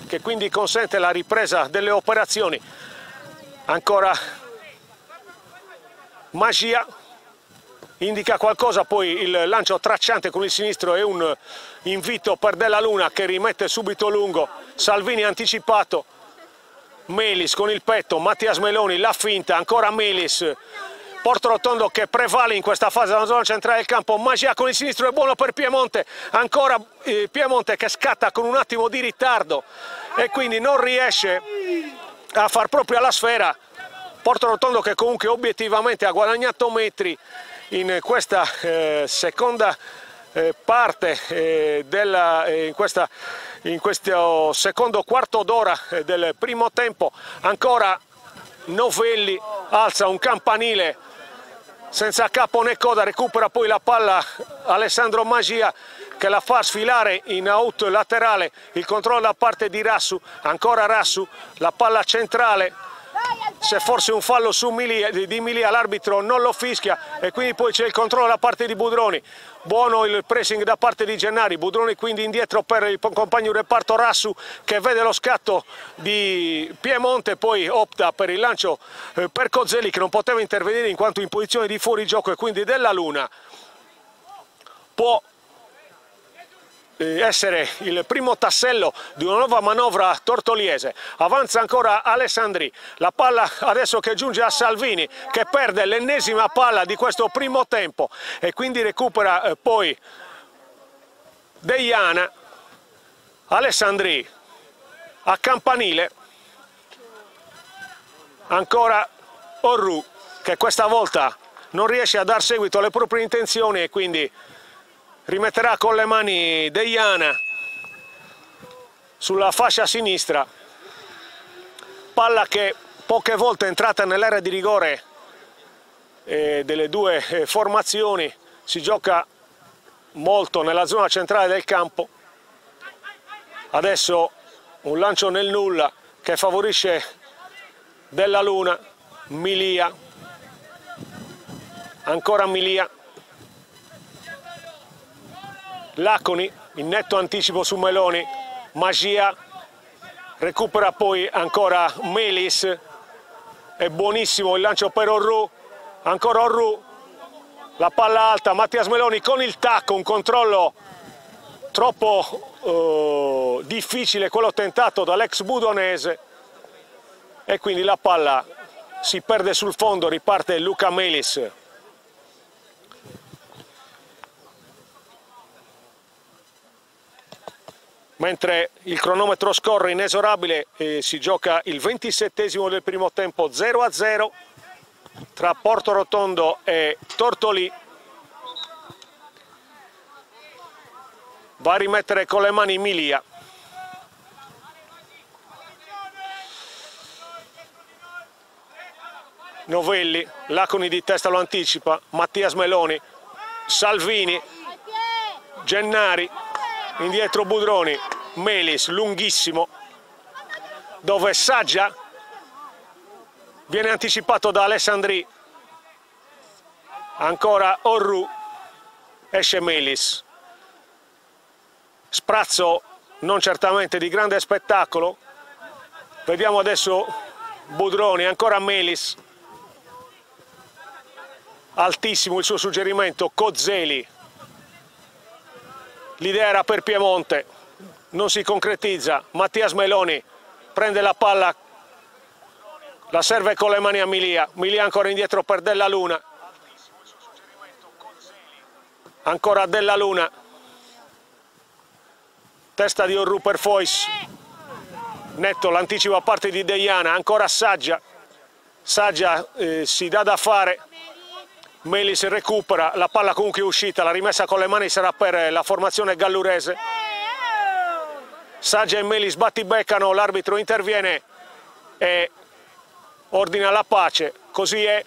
che quindi consente la ripresa delle operazioni. Ancora Magia indica qualcosa, poi il lancio tracciante con il sinistro è un invito per Della Luna, che rimette subito lungo. Salvini anticipato, Melis con il petto, Mattias Meloni, la finta, ancora Melis. Porto Rotondo che prevale in questa fase della zona centrale del campo. Magia con il sinistro è buono per Piemonte, ancora Piemonte che scatta con un attimo di ritardo e quindi non riesce a far proprio alla sfera. Porto Rotondo che comunque obiettivamente ha guadagnato metri in questa seconda parte in questo secondo quarto d'ora del primo tempo. Ancora Novelli alza un campanile senza capo né coda, recupera poi la palla Alessandro Magia, che la fa sfilare in out laterale, il controllo da parte di Rassu, ancora Rassu, la palla centrale, c'è forse un fallo su di Milia, l'arbitro non lo fischia, e quindi poi c'è il controllo da parte di Budroni. Buono il pressing da parte di Gennari, Budroni quindi indietro per il compagno di reparto Rassu, che vede lo scatto di Piemonte, poi opta per il lancio per Cozzeli, che non poteva intervenire in quanto in posizione di fuorigioco, e quindi Della Luna può essere il primo tassello di una nuova manovra tortoliese. Avanza ancora Alessandri, la palla adesso che giunge a Salvini, che perde l'ennesima palla di questo primo tempo e quindi recupera poi Deiana. Alessandri a campanile, ancora Orru, che questa volta non riesce a dar seguito alle proprie intenzioni e quindi rimetterà con le mani Deiana sulla fascia sinistra, palla che poche volte è entrata nell'area di rigore delle due formazioni. Si gioca molto nella zona centrale del campo. Adesso un lancio nel nulla che favorisce Della Luna. Milia, ancora Milia, Laconi in netto anticipo su Meloni. Magia recupera poi ancora Melis, è buonissimo il lancio per Orru, ancora Orru, la palla alta, Mattias Meloni con il tacco, un controllo troppo difficile quello tentato dall'ex budonese, e quindi la palla si perde sul fondo, riparte Luca Melis. Mentre il cronometro scorre inesorabile, si gioca il 27esimo del primo tempo, 0-0 tra Portorotondo e Tortolì. Va a rimettere con le mani Milia. Novelli, Laconi di testa lo anticipa, Mattias Meloni, Salvini, Gennari, indietro Budroni, Melis lunghissimo, dove Saggia viene anticipato da Alessandri, ancora Orru, esce Melis, sprazzo non certamente di grande spettacolo, vediamo adesso Budroni, ancora Melis, altissimo il suo suggerimento, Cozzeli, l'idea era per Piemonte, non si concretizza, Mattias Meloni prende la palla, la serve con le mani a Milia, Milia ancora indietro per Della Luna, ancora Della Luna, testa di Orru per Fois, netto l'anticipo a parte di Deiana, ancora Saggia, Saggia si dà da fare, Melis recupera, la palla comunque è uscita, la rimessa con le mani sarà per la formazione gallurese. Saggia e Melis battibeccano, l'arbitro interviene e ordina la pace, così è.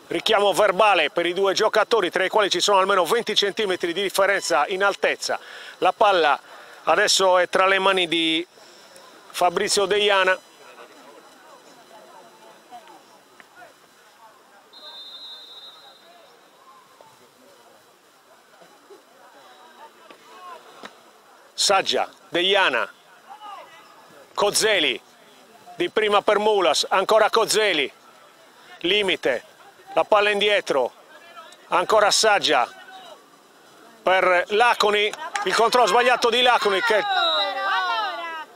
Richiamo verbale per i due giocatori, tra i quali ci sono almeno 20 cm di differenza in altezza. La palla adesso è tra le mani di Fabrizio Deiana. Saggia, Deiana, Cozzeli, di prima per Mulas, ancora Cozzeli, limite, la palla indietro, ancora Saggia per Laconi, il controllo sbagliato di Laconi che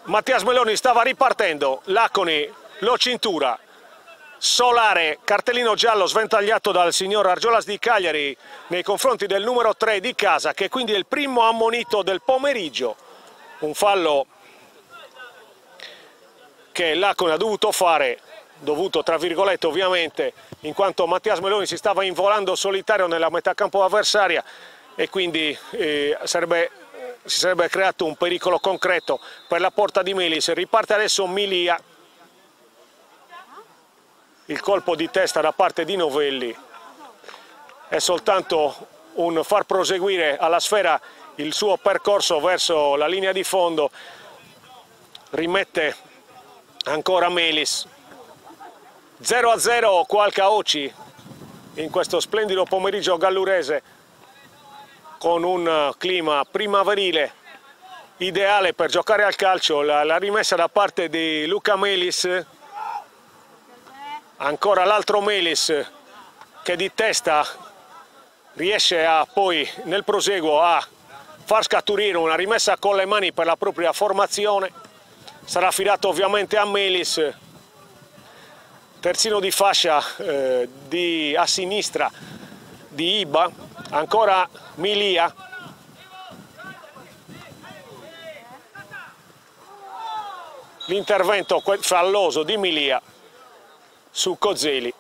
Mattias Meloni stava ripartendo, Laconi lo cintura, Solare, cartellino giallo sventagliato dal signor Argiolas di Cagliari nei confronti del numero 3 di casa, che quindi è il primo ammonito del pomeriggio. Un fallo che Laconi ha dovuto fare, dovuto tra virgolette ovviamente, in quanto Mattias Meloni si stava involando solitario nella metà campo avversaria e quindi si sarebbe creato un pericolo concreto per la porta di Melis. Riparte adesso Milia. Il colpo di testa da parte di Novelli è soltanto un far proseguire alla sfera il suo percorso verso la linea di fondo. Rimette ancora Melis. 0-0 qua al Caoci in questo splendido pomeriggio gallurese, con un clima primaverile ideale per giocare al calcio. La rimessa da parte di Luca Melis. Ancora l'altro Melis che di testa riesce a poi nel proseguo a far scaturire una rimessa con le mani per la propria formazione. Sarà affidato ovviamente a Melis, terzino di fascia a sinistra di Iba, ancora Milia. L'intervento falloso di Milia su Cozzeli.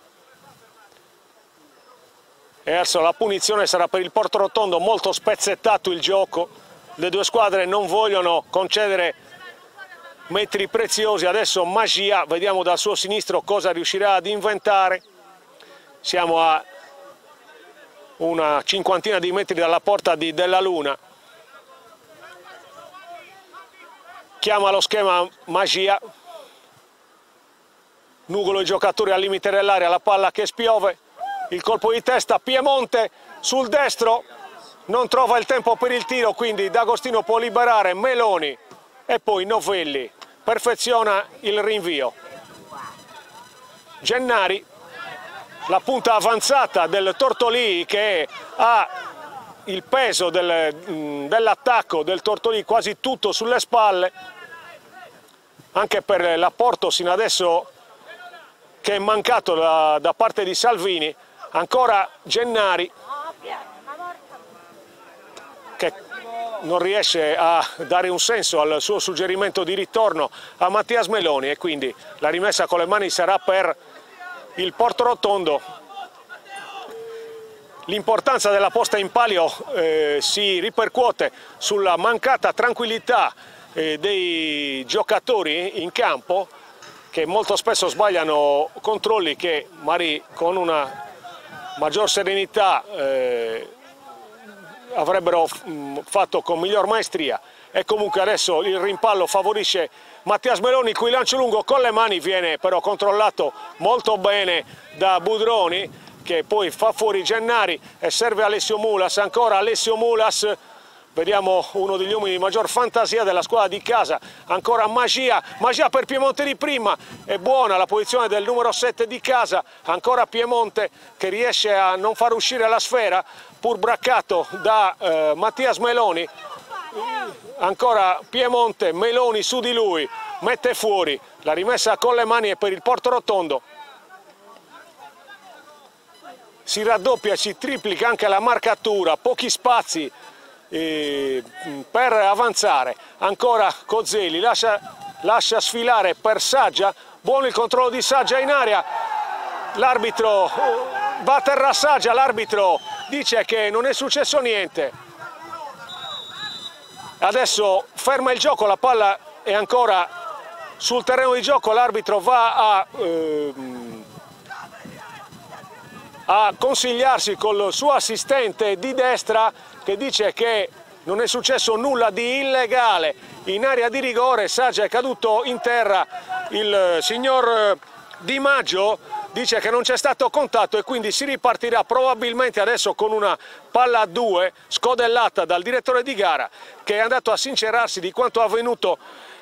E adesso la punizione sarà per il Portorotondo, molto spezzettato il gioco, le due squadre non vogliono concedere metri preziosi. Adesso Magia, vediamo dal suo sinistro cosa riuscirà ad inventare. Siamo a una cinquantina di metri dalla porta di Della Luna. Chiama lo schema Magia, nugolo i giocatori al limite dell'area, la palla che spiove, il colpo di testa, Piemonte sul destro, non trova il tempo per il tiro, quindi D'Agostino può liberare Meloni e poi Novelli perfeziona il rinvio. Gennari, la punta avanzata del Tortolì che ha il peso dell'attacco del Tortolì quasi tutto sulle spalle, anche per l'apporto sino adesso che è mancato da parte di Salvini. Ancora Gennari che non riesce a dare un senso al suo suggerimento di ritorno a Mattias Meloni, e quindi la rimessa con le mani sarà per il Portorotondo. L'importanza della posta in palio si ripercuote sulla mancata tranquillità dei giocatori in campo, che molto spesso sbagliano controlli che magari con una maggior serenità avrebbero fatto con miglior maestria. E comunque adesso il rimpallo favorisce Mattias Meloni, cui lancio lungo con le mani viene però controllato molto bene da Budroni, che poi fa fuori Gennari e serve Alessio Mulas. Ancora Alessio Mulas, vediamo uno degli uomini di maggior fantasia della squadra di casa. Ancora Magia per Piemonte di prima, è buona la posizione del numero 7 di casa. Ancora Piemonte che riesce a non far uscire la sfera, pur braccato da Mattias Meloni. Ancora Piemonte, Meloni su di lui, mette fuori, la rimessa con le mani è per il Portorotondo. Si raddoppia, si triplica anche la marcatura, pochi spazi per avanzare. Ancora Cozzeli lascia sfilare per Saggia, buono il controllo di Saggia in area, l'arbitro va a terra Saggia, l'arbitro dice che non è successo niente. Adesso ferma il gioco, la palla è ancora sul terreno di gioco, l'arbitro va a consigliarsi col suo assistente di destra, che dice che non è successo nulla di illegale in area di rigore. Saggia è caduto in terra, il signor Di Maggio dice che non c'è stato contatto e quindi si ripartirà probabilmente adesso con una palla a 2 scodellata dal direttore di gara, che è andato a sincerarsi di quanto avvenuto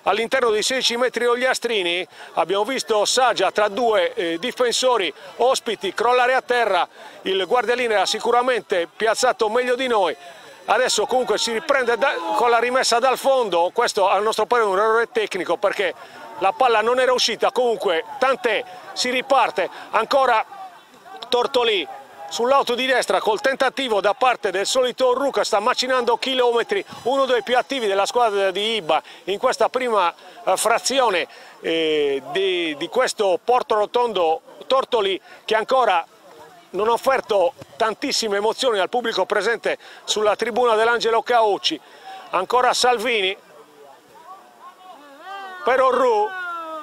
all'interno dei 16 metri ogliastrini. Abbiamo visto Saggia tra due difensori ospiti crollare a terra, il guardialine era sicuramente piazzato meglio di noi. Adesso comunque si riprende con la rimessa dal fondo, questo al nostro parere è un errore tecnico perché la palla non era uscita, comunque tant'è, si riparte. Ancora Tortolì sull'auto di destra col tentativo da parte del solito Ruca, sta macinando chilometri, uno dei più attivi della squadra di Ibba in questa prima frazione di questo Portorotondo Tortolì, che ancora non ha offerto tantissime emozioni al pubblico presente sulla tribuna dell'Angelo Caucci. Ancora Salvini per Orru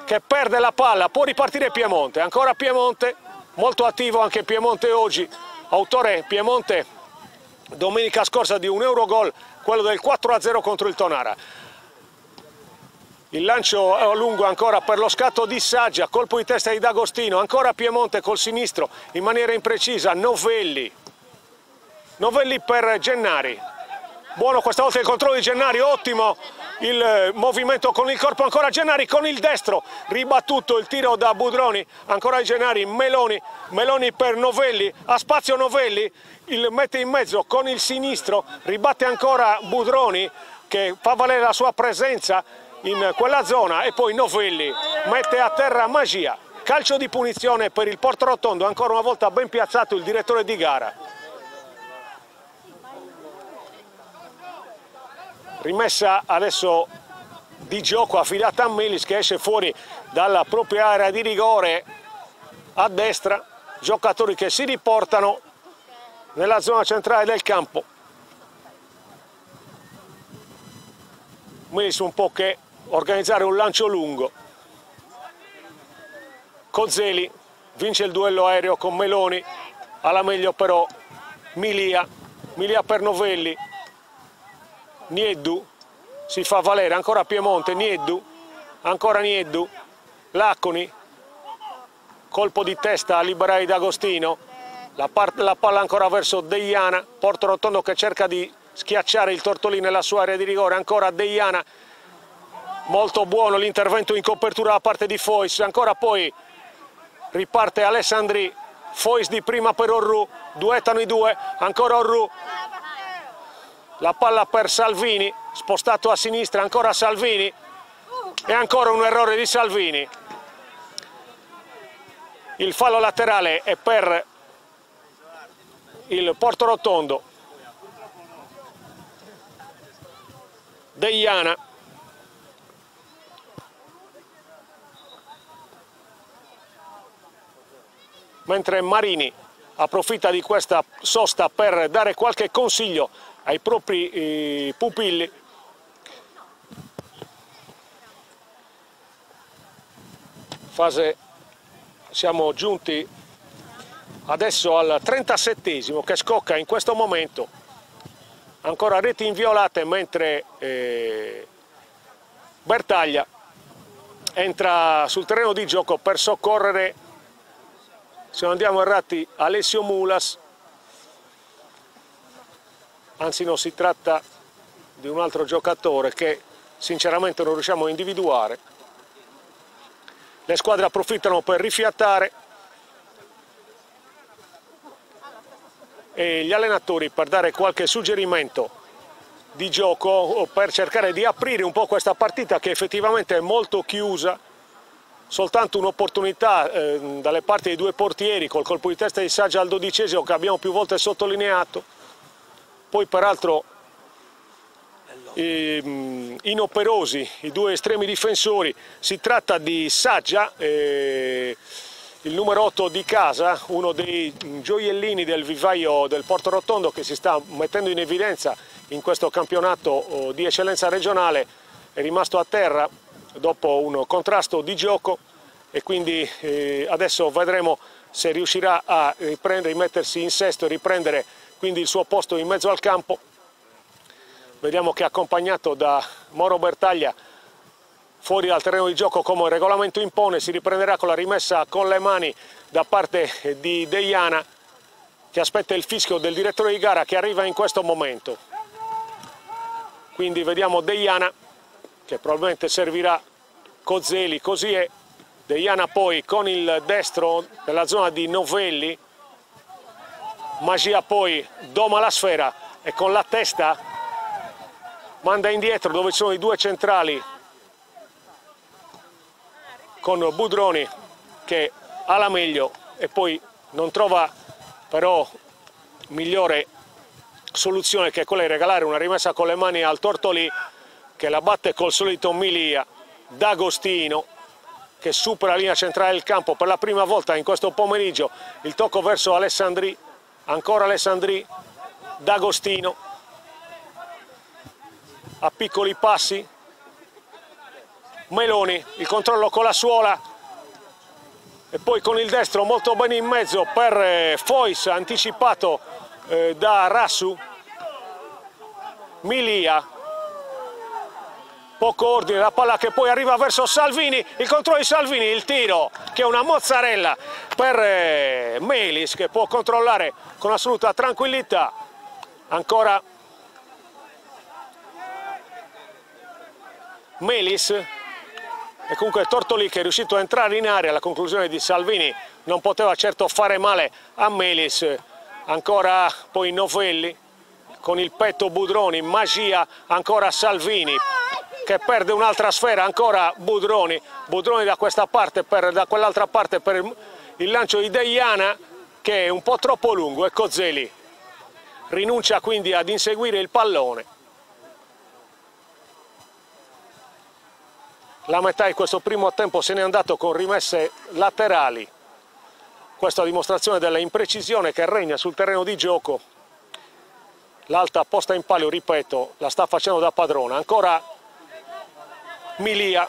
che perde la palla, può ripartire Piemonte, ancora Piemonte, molto attivo anche Piemonte oggi, autore Piemonte domenica scorsa di un Eurogol, quello del 4-0 contro il Tonara. Il lancio a lungo ancora per lo scatto di Saggia, colpo di testa di D'Agostino, ancora Piemonte col sinistro in maniera imprecisa, Novelli per Gennari, buono questa volta il controllo di Gennari, ottimo il movimento con il corpo, ancora Gennari con il destro, ribattuto il tiro da Budroni, ancora Gennari, Meloni per Novelli, ha spazio Novelli, il mette in mezzo con il sinistro, ribatte ancora Budroni che fa valere la sua presenza in quella zona e poi Novelli mette a terra Magia. Calcio di punizione per il Portorotondo, ancora una volta ben piazzato il direttore di gara. Rimessa adesso di gioco affidata a Melis che esce fuori dalla propria area di rigore a destra, giocatori che si riportano nella zona centrale del campo. Melis un po' che organizzare un lancio lungo. Cozzeli vince il duello aereo con Meloni, alla meglio però Milia per Novelli, Nieddu si fa valere, ancora Piemonte, Nieddu, ancora Nieddu, Laconi, colpo di testa a liberare D'Agostino, la palla ancora verso Deiana, Portorotondo che cerca di schiacciare il Tortolì nella sua area di rigore, ancora Deiana, molto buono l'intervento in copertura da parte di Fois, ancora poi riparte Alessandri, Fois di prima per Orru, duettano i due, ancora Orru, la palla per Salvini, spostato a sinistra, ancora Salvini e ancora un errore di Salvini. Il fallo laterale è per il Portorotondo. Deiana, mentre Marini approfitta di questa sosta per dare qualche consiglio ai propri pupilli. Siamo giunti adesso al 37esimo che scocca in questo momento. Ancora reti inviolate, mentre Bertaglia entra sul terreno di gioco per soccorrere, se non andiamo errati, Alessio Mulas. Anzi no, si tratta di un altro giocatore che sinceramente non riusciamo a individuare. Le squadre approfittano per rifiatare e gli allenatori per dare qualche suggerimento di gioco o per cercare di aprire un po' questa partita che effettivamente è molto chiusa. Soltanto un'opportunità dalle parti dei due portieri col colpo di testa di Saggia al 12esimo che abbiamo più volte sottolineato. Poi peraltro inoperosi i due estremi difensori. Si tratta di Saggia, il numero 8 di casa, uno dei gioiellini del vivaio del Portorotondo che si sta mettendo in evidenza in questo campionato di eccellenza regionale. È rimasto a terra dopo un contrasto di gioco e quindi adesso vedremo se riuscirà a rimettersi in sesto e riprendere quindi il suo posto in mezzo al campo. Vediamo che è accompagnato da Mauro Bertaglia fuori dal terreno di gioco come il regolamento impone. Si riprenderà con la rimessa con le mani da parte di Deiana, che aspetta il fischio del direttore di gara che arriva in questo momento. Quindi vediamo Deiana che probabilmente servirà Cozzeli, così è. Deiana poi con il destro nella zona di Novelli, Magia poi doma la sfera e con la testa manda indietro dove ci sono i due centrali con Budroni che ha la meglio e poi non trova però migliore soluzione che quella di regalare una rimessa con le mani al Tortolì, che la batte col solito Milia. D'Agostino che supera la linea centrale del campo per la prima volta in questo pomeriggio. Il tocco verso Alessandri, ancora Alessandri, D'Agostino a piccoli passi, Meloni, il controllo con la suola e poi con il destro molto bene in mezzo per Fois, anticipato da Rassu. Milia, poco ordine, la palla che poi arriva verso Salvini, il controllo di Salvini, il tiro che è una mozzarella per Melis che può controllare con assoluta tranquillità. Ancora Melis e comunque Tortolì che è riuscito a entrare in area. La conclusione di Salvini non poteva certo fare male a Melis. Ancora poi Novelli con il petto Budroni, Magia, ancora Salvini che perde un'altra sfera, ancora Budroni da questa parte, da quell'altra parte per il lancio di Deiana che è un po' troppo lungo e Cozzeli rinuncia quindi ad inseguire il pallone. La metà di questo primo tempo se n'è andato con rimesse laterali. Questa è la dimostrazione della imprecisione che regna sul terreno di gioco. L'alta posta in palio, ripeto, la sta facendo da padrona. Ancora Milia,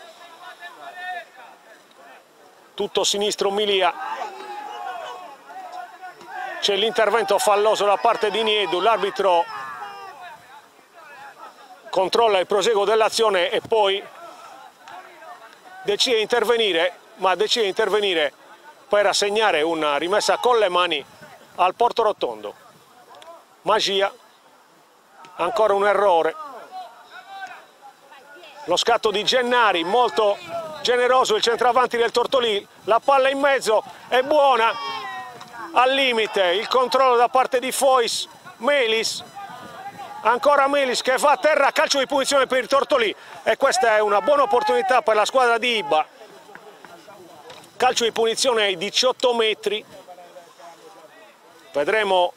tutto sinistro Milia. C'è l'intervento falloso da parte di Niedu, l'arbitro controlla il proseguo dell'azione e poi decide di intervenire, ma decide di intervenire per assegnare una rimessa con le mani al Portorotondo. Magia, ancora un errore. Lo scatto di Gennari molto generoso il centravanti del Tortolì, la palla in mezzo, è buona, al limite, il controllo da parte di Fois, Melis, ancora Melis che va a terra, calcio di punizione per il Tortolì e questa è una buona opportunità per la squadra di Ibba. Calcio di punizione ai 18 metri, vedremo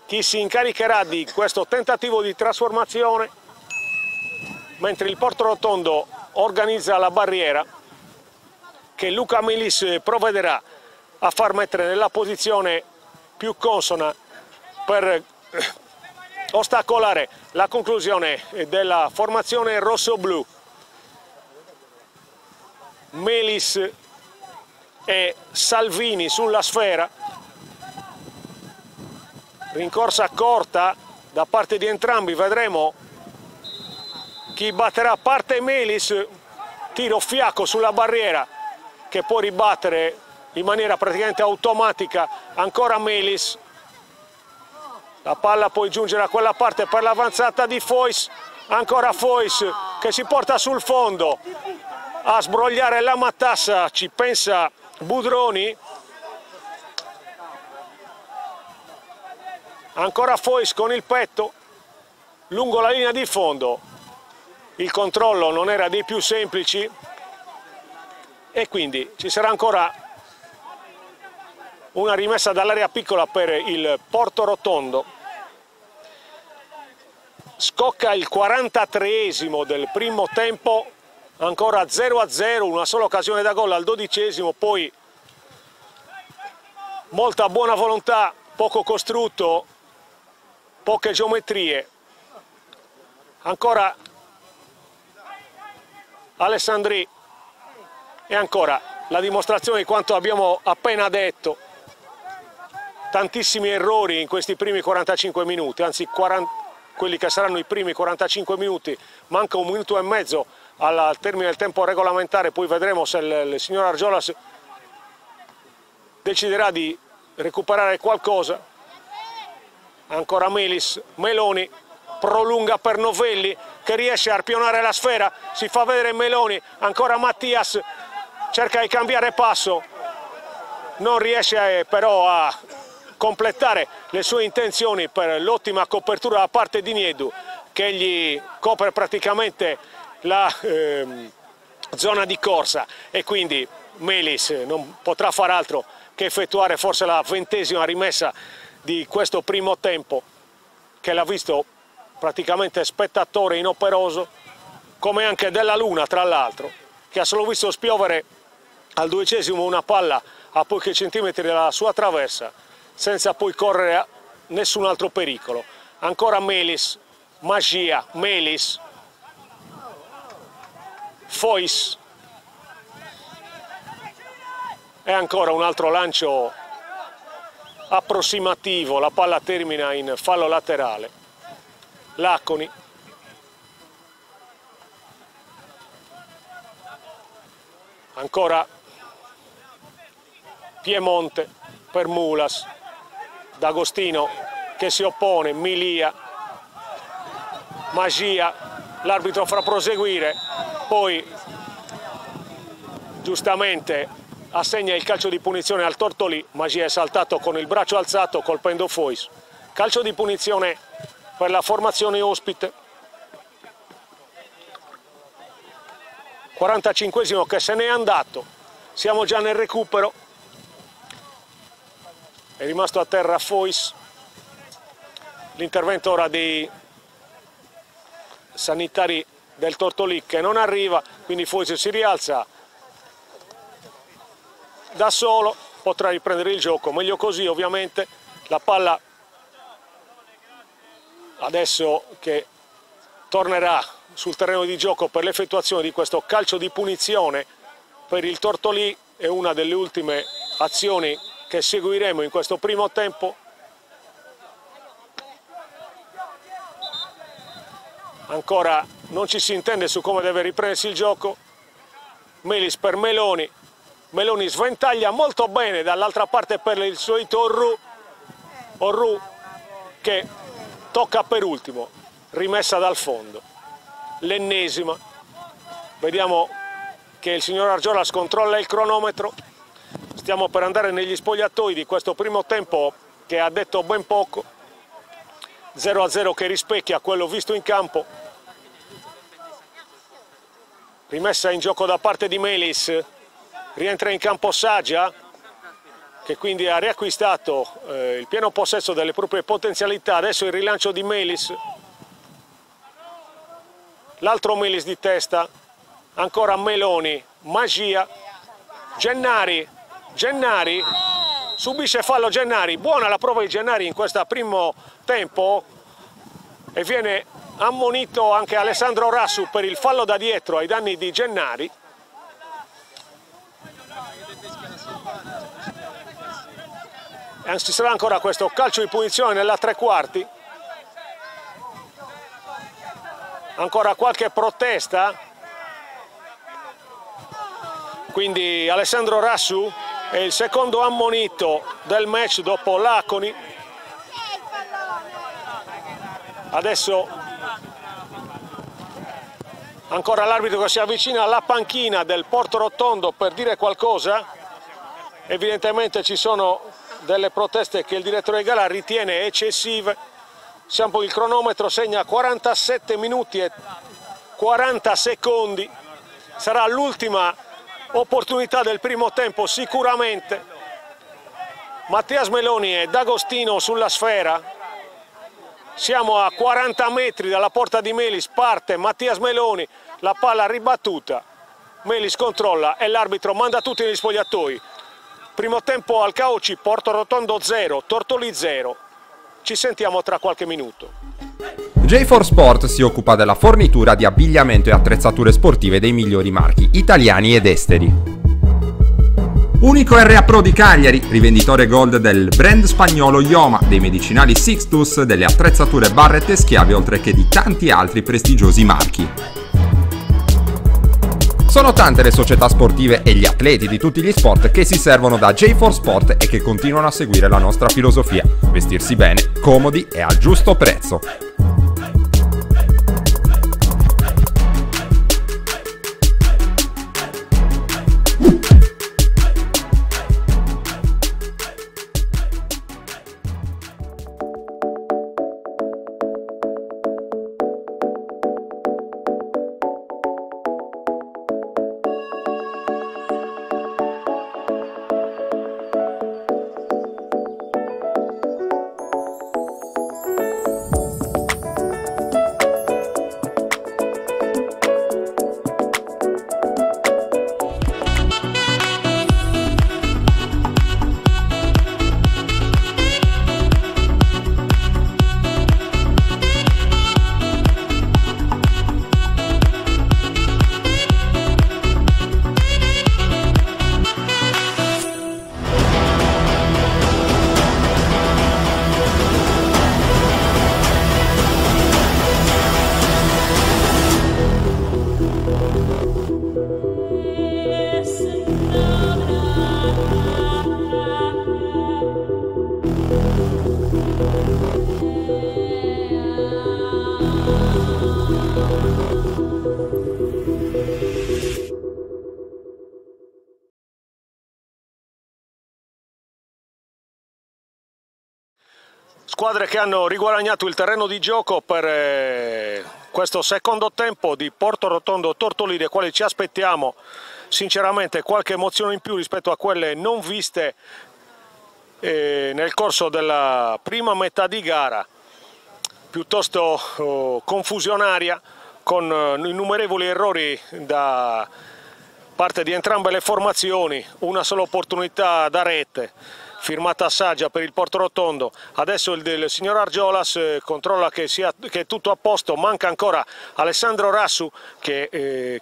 chi si incaricherà di questo tentativo di trasformazione, mentre il Porto Rotondo organizza la barriera che Luca Melis provvederà a far mettere nella posizione più consona per ostacolare la conclusione della formazione rosso-blu. Melis e Salvini sulla sfera, rincorsa corta da parte di entrambi, vedremo chi batterà. Parte Melis, tiro fiacco sulla barriera che può ribattere in maniera praticamente automatica, ancora Melis, la palla poi giungere a quella parte per l'avanzata di Fois, ancora Fois che si porta sul fondo a sbrogliare la matassa, ci pensa Budroni, ancora Fois con il petto lungo la linea di fondo, il controllo non era dei più semplici e quindi ci sarà ancora una rimessa dall'area piccola per il Porto Rotondo. Scocca il 43esimo del primo tempo, ancora 0-0, una sola occasione da gol al 12esimo, poi molta buona volontà, poco costrutto, poche geometrie. Ancora Alessandri e ancora la dimostrazione di quanto abbiamo appena detto. Tantissimi errori in questi primi 45 minuti, anzi quelli che saranno i primi 45 minuti, manca un minuto e mezzo al termine del tempo regolamentare, poi vedremo se il signor Argiolas deciderà di recuperare qualcosa. Ancora Melis, Meloni prolunga per Novelli che riesce a arpionare la sfera, si fa vedere Meloni, ancora Mattias cerca di cambiare passo, non riesce però a completare le sue intenzioni per l'ottima copertura da parte di Niedu che gli copre praticamente la zona di corsa e quindi Melis non potrà far altro che effettuare forse la 20ª rimessa di questo primo tempo, che l'ha visto praticamente spettatore inoperoso, come anche Della Luna tra l'altro, che ha solo visto spiovere al 2esimo una palla a pochi centimetri dalla sua traversa, senza poi correre a nessun altro pericolo. Ancora Melis, Magia, Melis, Fois e ancora un altro lancio approssimativo, la palla termina in fallo laterale. Laconi, ancora Piemonte per Mulas, D'Agostino che si oppone, Milia, Magia, l'arbitro farà proseguire, poi giustamente assegna il calcio di punizione al Tortolì. Magia è saltato con il braccio alzato colpendo Fois. Calcio di punizione per la formazione ospite. 45esimo che se n'è andato, siamo già nel recupero. È rimasto a terra Fois. L'intervento ora dei sanitari del Tortolì che non arriva, quindi Fois si rialza da solo, potrà riprendere il gioco, meglio così ovviamente. La palla adesso che tornerà sul terreno di gioco per l'effettuazione di questo calcio di punizione per il Tortolì, è una delle ultime azioni che seguiremo in questo primo tempo. Ancora non ci si intende su come deve riprendersi il gioco. Melis per Meloni, Meloni sventaglia molto bene dall'altra parte per il solito Orru che tocca per ultimo, rimessa dal fondo, l'ennesima. Vediamo che il signor Argiolas controlla il cronometro. Stiamo per andare negli spogliatoi di questo primo tempo che ha detto ben poco. 0-0 che rispecchia quello visto in campo. Rimessa in gioco da parte di Melis, rientra in campo Saggia, che quindi ha riacquistato il pieno possesso delle proprie potenzialità. Adesso il rilancio di Melis, l'altro Melis di testa, ancora Meloni, Magia, Gennari, subisce fallo Gennari, buona la prova di Gennari in questo primo tempo e viene ammonito anche Alessandro Rassu per il fallo da dietro ai danni di Gennari. E ci sarà ancora questo calcio di punizione nella tre quarti. Ancora qualche protesta. Quindi Alessandro Rassu è il secondo ammonito del match dopo Laconi. Adesso ancora l'arbitro che si avvicina alla panchina del Porto Rotondo per dire qualcosa. Evidentemente ci sono delle proteste che il direttore di gara ritiene eccessive. Il cronometro segna 47 minuti e 40 secondi. Sarà l'ultima opportunità del primo tempo sicuramente. Mattias Meloni e D'Agostino sulla sfera. Siamo a 40 metri dalla porta di Melis, parte Mattias Meloni, la palla ribattuta, Melis controlla e l'arbitro manda tutti negli spogliatoi. Primo tempo al Cauci, Porto Rotondo 0, Tortoli 0. Ci sentiamo tra qualche minuto.
J4 Sport si occupa della fornitura di abbigliamento e attrezzature sportive dei migliori marchi italiani ed esteri. Unico RA Pro di Cagliari, rivenditore gold del brand spagnolo Ioma, dei medicinali Sixtus, delle attrezzature Barrett e Schiavi, oltre che di tanti altri prestigiosi marchi. Sono tante le società sportive e gli atleti di tutti gli sport che si servono da J4 Sport e che continuano a seguire la nostra filosofia: vestirsi bene, comodi e al giusto prezzo.
Squadre che hanno riguadagnato il terreno di gioco per questo secondo tempo di Porto Rotondo Tortoli, dei quali ci aspettiamo sinceramente qualche emozione in più rispetto a quelle non viste nel corso della prima metà di gara, piuttosto confusionaria, con innumerevoli errori da parte di entrambe le formazioni, una sola opportunità da rete firmata a Saggia per il Porto Rotondo. Adesso il signor Argiolas controlla che è tutto a posto, manca ancora Alessandro Rassu che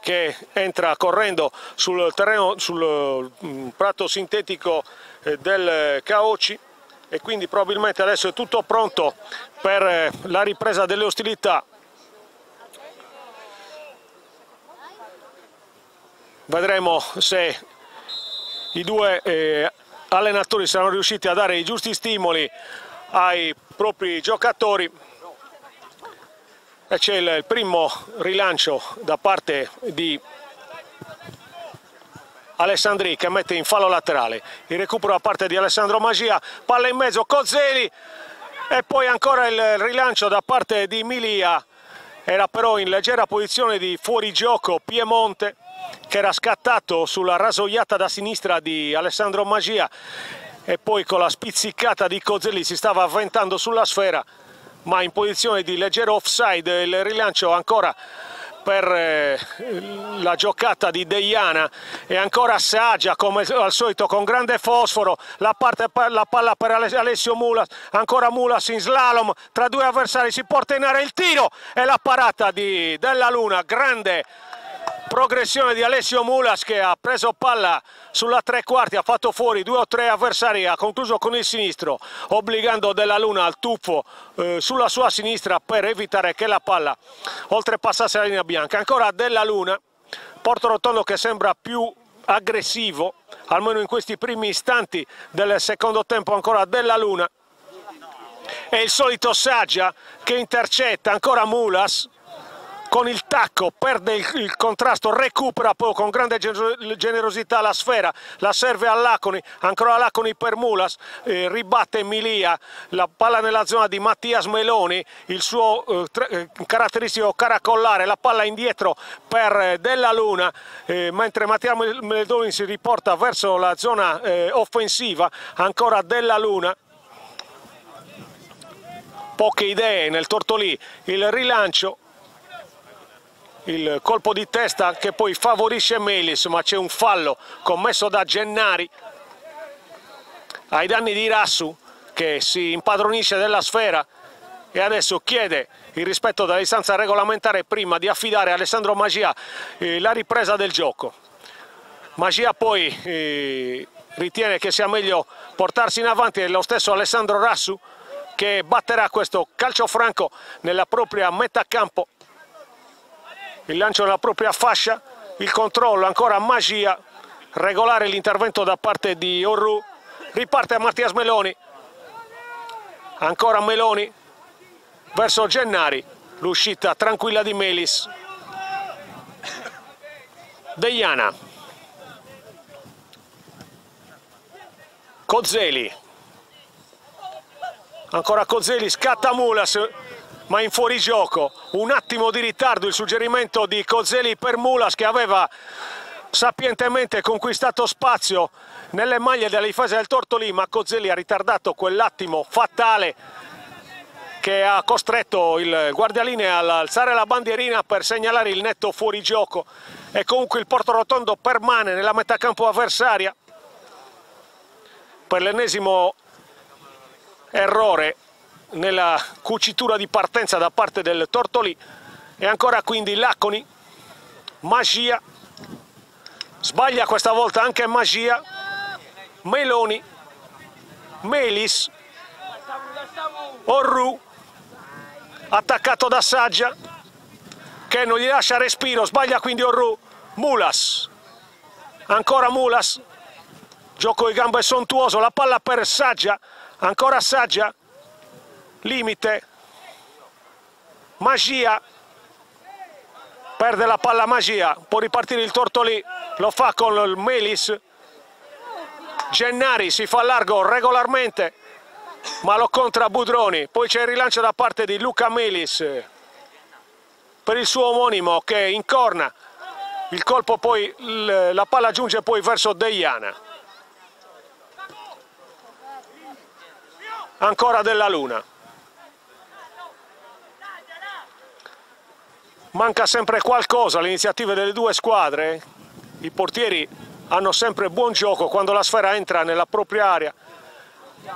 entra correndo sul terreno, sul prato sintetico del Caoci, e quindi probabilmente adesso è tutto pronto per la ripresa delle ostilità. Vedremo se i due allenatori saranno riusciti a dare i giusti stimoli ai propri giocatori, e c'è il primo rilancio da parte di Alessandri che mette in fallo laterale, il recupero da parte di Alessandro Magia, palla in mezzo, Cozzeli e poi ancora il rilancio da parte di Milia. Era però in leggera posizione di fuorigioco Piemonte, che era scattato sulla rasoiata da sinistra di Alessandro Magia e poi con la spizzicata di Cozzeli si stava avventando sulla sfera, ma in posizione di leggero offside. Il rilancio ancora per la giocata di Deiana e ancora Saggia come al solito con grande fosforo, la palla per Alessio Mulas, ancora Mulas in slalom tra due avversari, si porta in area il tiro e la parata di Della Luna, grande progressione di Alessio Mulas che ha preso palla sulla tre quarti, ha fatto fuori 2 o 3 avversari, ha concluso con il sinistro obbligando Della Luna al tuffo sulla sua sinistra per evitare che la palla oltrepassasse la linea bianca. Ancora Della Luna, Portorotondo che sembra più aggressivo almeno in questi primi istanti del secondo tempo. Ancora Della Luna e il solito Saggia che intercetta, ancora Mulas con il tacco, perde il contrasto, recupera poi con grande generosità la sfera, la serve a Laconi, ancora Laconi per Mulas, ribatte Milia, la palla nella zona di Mattias Meloni, il suo caratteristico caracollare, la palla indietro per Della Luna, mentre Mattias Meloni si riporta verso la zona offensiva, ancora Della Luna. Poche idee nel Tortolì, il rilancio, il colpo di testa che poi favorisce Melis, ma c'è un fallo commesso da Gennari ai danni di Rassu che si impadronisce della sfera e adesso chiede il rispetto della distanza regolamentare prima di affidare a Alessandro Magia la ripresa del gioco. Magia poi ritiene che sia meglio portarsi in avanti, è lo stesso Alessandro Rassu che batterà questo calcio franco nella propria metà campo. Il lancio nella propria fascia, il controllo, ancora Magia, regolare l'intervento da parte di Orru, riparte a Mattias Meloni, ancora Meloni verso Gennari, l'uscita tranquilla di Melis. Deiana, Cozzeli, ancora Cozzeli, scatta Mulas ma in fuorigioco, un attimo di ritardo, il suggerimento di Cozzeli per Mulas che aveva sapientemente conquistato spazio nelle maglie della difesa del Tortolì, ma Cozzeli ha ritardato quell'attimo fatale che ha costretto il guardialinee ad alzare la bandierina per segnalare il netto fuorigioco e comunque il Portorotondo permane nella metà campo avversaria per l'ennesimo errore nella cucitura di partenza da parte del Tortolì. E ancora quindi Laconi, Magia, sbaglia questa volta anche Magia, Meloni, Melis, Orru, attaccato da Saggia che non gli lascia respiro, sbaglia quindi Orru, Mulas, ancora Mulas, gioco di gambe sontuoso, la palla per Saggia, ancora Saggia, limite, Magia, perde la palla Magia, può ripartire il Tortolì, lo fa con il Melis, Gennari si fa largo regolarmente ma lo contra Budroni, poi c'è il rilancio da parte di Luca Melis per il suo omonimo che incorna, il colpo poi, la palla giunge poi verso Deiana, ancora Della Luna. Manca sempre qualcosa alle iniziative delle due squadre, i portieri hanno sempre buon gioco quando la sfera entra nella propria area.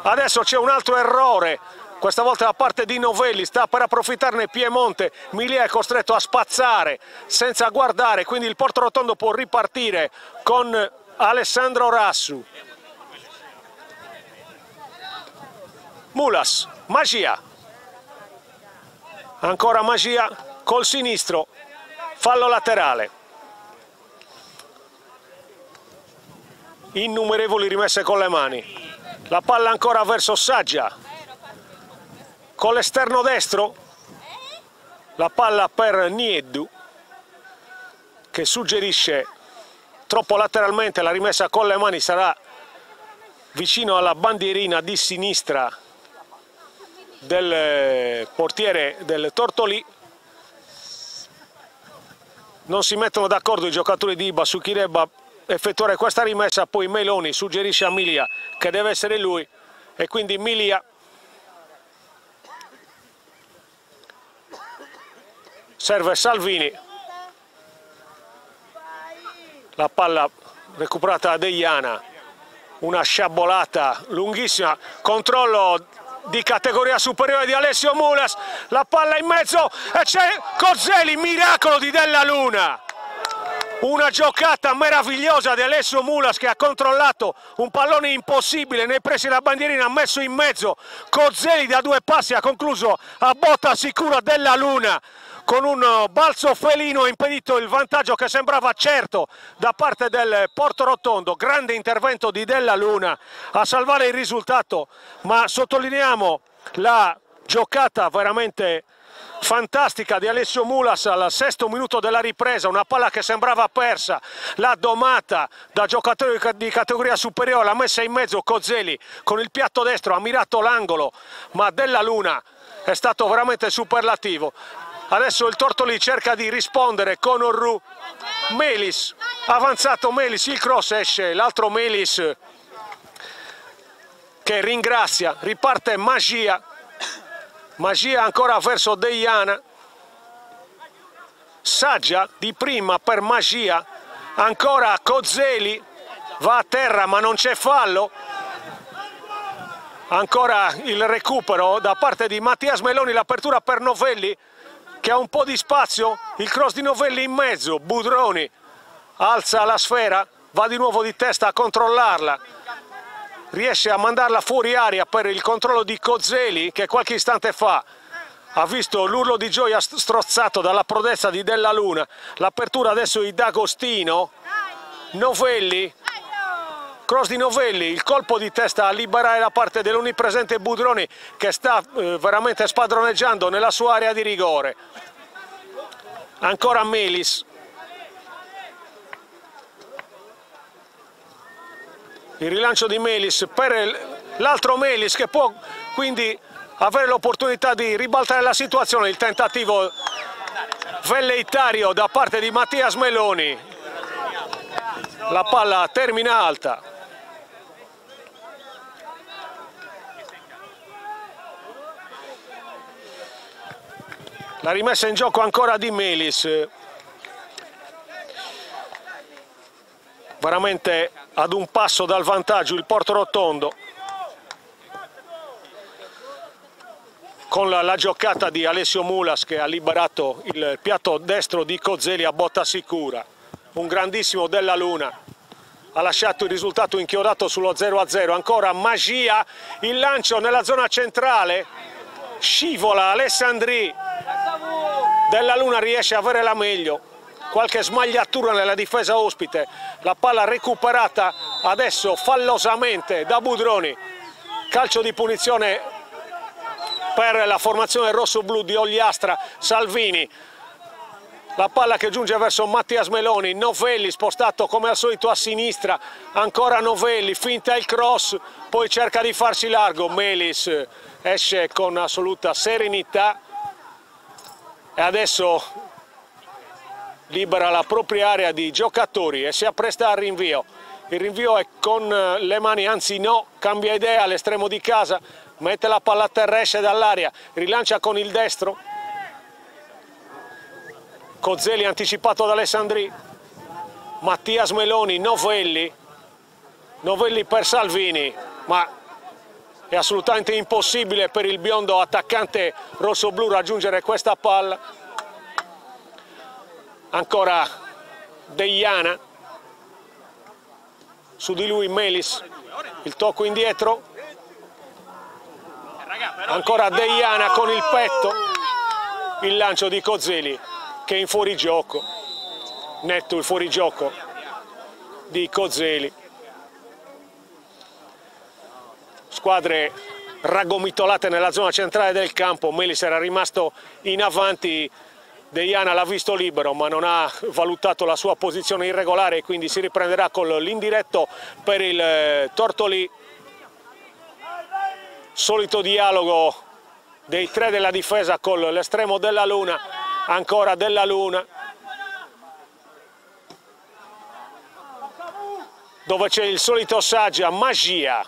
Adesso c'è un altro errore, questa volta da parte di Novelli, sta per approfittarne Piemonte, Milia è costretto a spazzare senza guardare, quindi il Portorotondo può ripartire con Alessandro Rassu. Mulas, Magia, ancora Magia col sinistro, fallo laterale. Innumerevoli rimesse con le mani, la palla ancora verso Saggia, con l'esterno destro, la palla per Nieddu che suggerisce troppo lateralmente, la rimessa con le mani sarà vicino alla bandierina di sinistra del portiere del Tortolì. Non si mettono d'accordo i giocatori di Iba su chi debba effettuare questa rimessa, poi Meloni suggerisce a Milia che deve essere lui e quindi Milia serve Salvini, la palla recuperata da Deiana, una sciabolata lunghissima, controllo di categoria superiore di Alessio Mulas, la palla in mezzo e c'è Cozzeli, miracolo di Della Luna. Una giocata meravigliosa di Alessio Mulas che ha controllato un pallone impossibile nei pressi della bandierina, ha messo in mezzo Cozzeli da 2 passi, ha concluso a botta sicura Della Luna. Con un balzo felino ha impedito il vantaggio che sembrava certo da parte del Porto Rotondo. Grande intervento di Della Luna a salvare il risultato, ma sottolineiamo la giocata veramente fantastica di Alessio Mulas al 6° minuto della ripresa, una palla che sembrava persa, la domata da giocatore di categoria superiore, l'ha messa in mezzo Cozzeli con il piatto destro, ha mirato l'angolo, ma Della Luna è stato veramente superlativo. Adesso il Tortolì cerca di rispondere con Orru, Melis, avanzato Melis, il cross esce, l'altro Melis che ringrazia, riparte Magia ancora verso Deiana, Saggia di prima per Magia, ancora Cozzeli, va a terra ma non c'è fallo, ancora il recupero da parte di Mattias Meloni, l'apertura per Novelli che ha un po' di spazio, il cross di Novelli in mezzo, Budroni alza la sfera, va di nuovo di testa a controllarla, riesce a mandarla fuori aria per il controllo di Cozzeli che qualche istante fa ha visto l'urlo di gioia strozzato dalla prodezza di Della Luna. L'apertura adesso di D'Agostino, Novelli, cross di Novelli, il colpo di testa a liberare la parte dell'onnipresente Budroni che sta veramente spadroneggiando nella sua area di rigore. Ancora Melis, il rilancio di Melis per l'altro Melis che può quindi avere l'opportunità di ribaltare la situazione, il tentativo velleitario da parte di Mattias Meloni, la palla termina alta. La rimessa in gioco ancora di Melis, veramente ad un passo dal vantaggio il Porto Rotondo, con la giocata di Alessio Mulas che ha liberato il piatto destro di Cozzeli a botta sicura. Un grandissimo Della Luna ha lasciato il risultato inchiodato sullo 0-0. Ancora Magia, il lancio nella zona centrale, scivola Alessandri, Della Luna riesce a avere la meglio, qualche smagliatura nella difesa ospite, la palla recuperata adesso fallosamente da Budroni, calcio di punizione per la formazione rosso-blu di Ogliastra. Salvini, la palla che giunge verso Mattias Meloni, Novelli spostato come al solito a sinistra, ancora Novelli, finta il cross, poi cerca di farsi largo, Melis esce con assoluta serenità e adesso libera la propria area di giocatori e si appresta al rinvio. Il rinvio è con le mani, anzi no, cambia idea all'estremo di casa, mette la palla a terra, esce dall'area, rilancia con il destro. Cozzeli anticipato da Alessandri, Mattias Meloni, Novelli per Salvini, ma è assolutamente impossibile per il biondo attaccante rosso-blu raggiungere questa palla. Ancora Deiana, su di lui Melis, il tocco indietro, ancora Deiana con il petto, il lancio di Cozzeli che è in fuorigioco, netto il fuorigioco di Cozzeli. Squadre raggomitolate nella zona centrale del campo, Melis era rimasto in avanti Deiana l'ha visto libero ma non ha valutato la sua posizione irregolare e quindi si riprenderà con l'indiretto per il Tortolì. Solito dialogo dei tre della difesa con l'estremo Della Luna, ancora Della Luna, dove c'è il solito Saggia, Magia.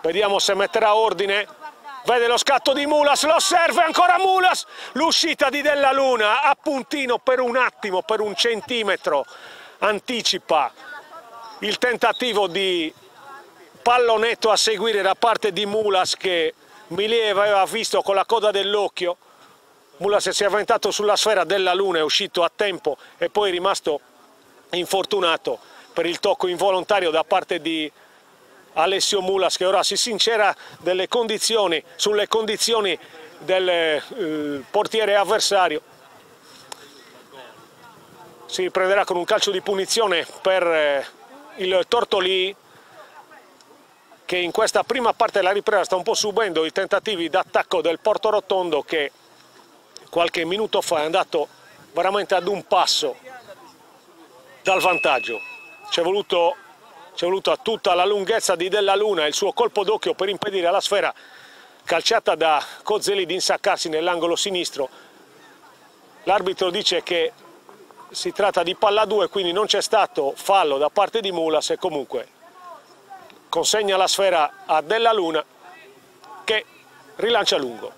Vediamo se metterà ordine. Vede lo scatto di Mulas, lo serve ancora Mulas, l'uscita di Della Luna a puntino per un attimo, per un centimetro, anticipa il tentativo di pallonetto a seguire da parte di Mulas che Millet aveva visto con la coda dell'occhio. Mulas si è avventato sulla sfera, Della Luna è uscito a tempo e poi è rimasto infortunato per il tocco involontario da parte di Alessio Mulas, che ora si sincera sulle condizioni del portiere avversario. Si riprenderà con un calcio di punizione per il Tortolì, che in questa prima parte della ripresa sta un po' subendo i tentativi d'attacco del Portorotondo, che qualche minuto fa è andato veramente ad un passo dal vantaggio. C'è voluto a tutta la lunghezza di Della Luna il suo colpo d'occhio per impedire alla sfera calciata da Cozelli di insaccarsi nell'angolo sinistro. L'arbitro dice che si tratta di palla 2, quindi non c'è stato fallo da parte di Mulas e comunque consegna la sfera a Della Luna che rilancia lungo.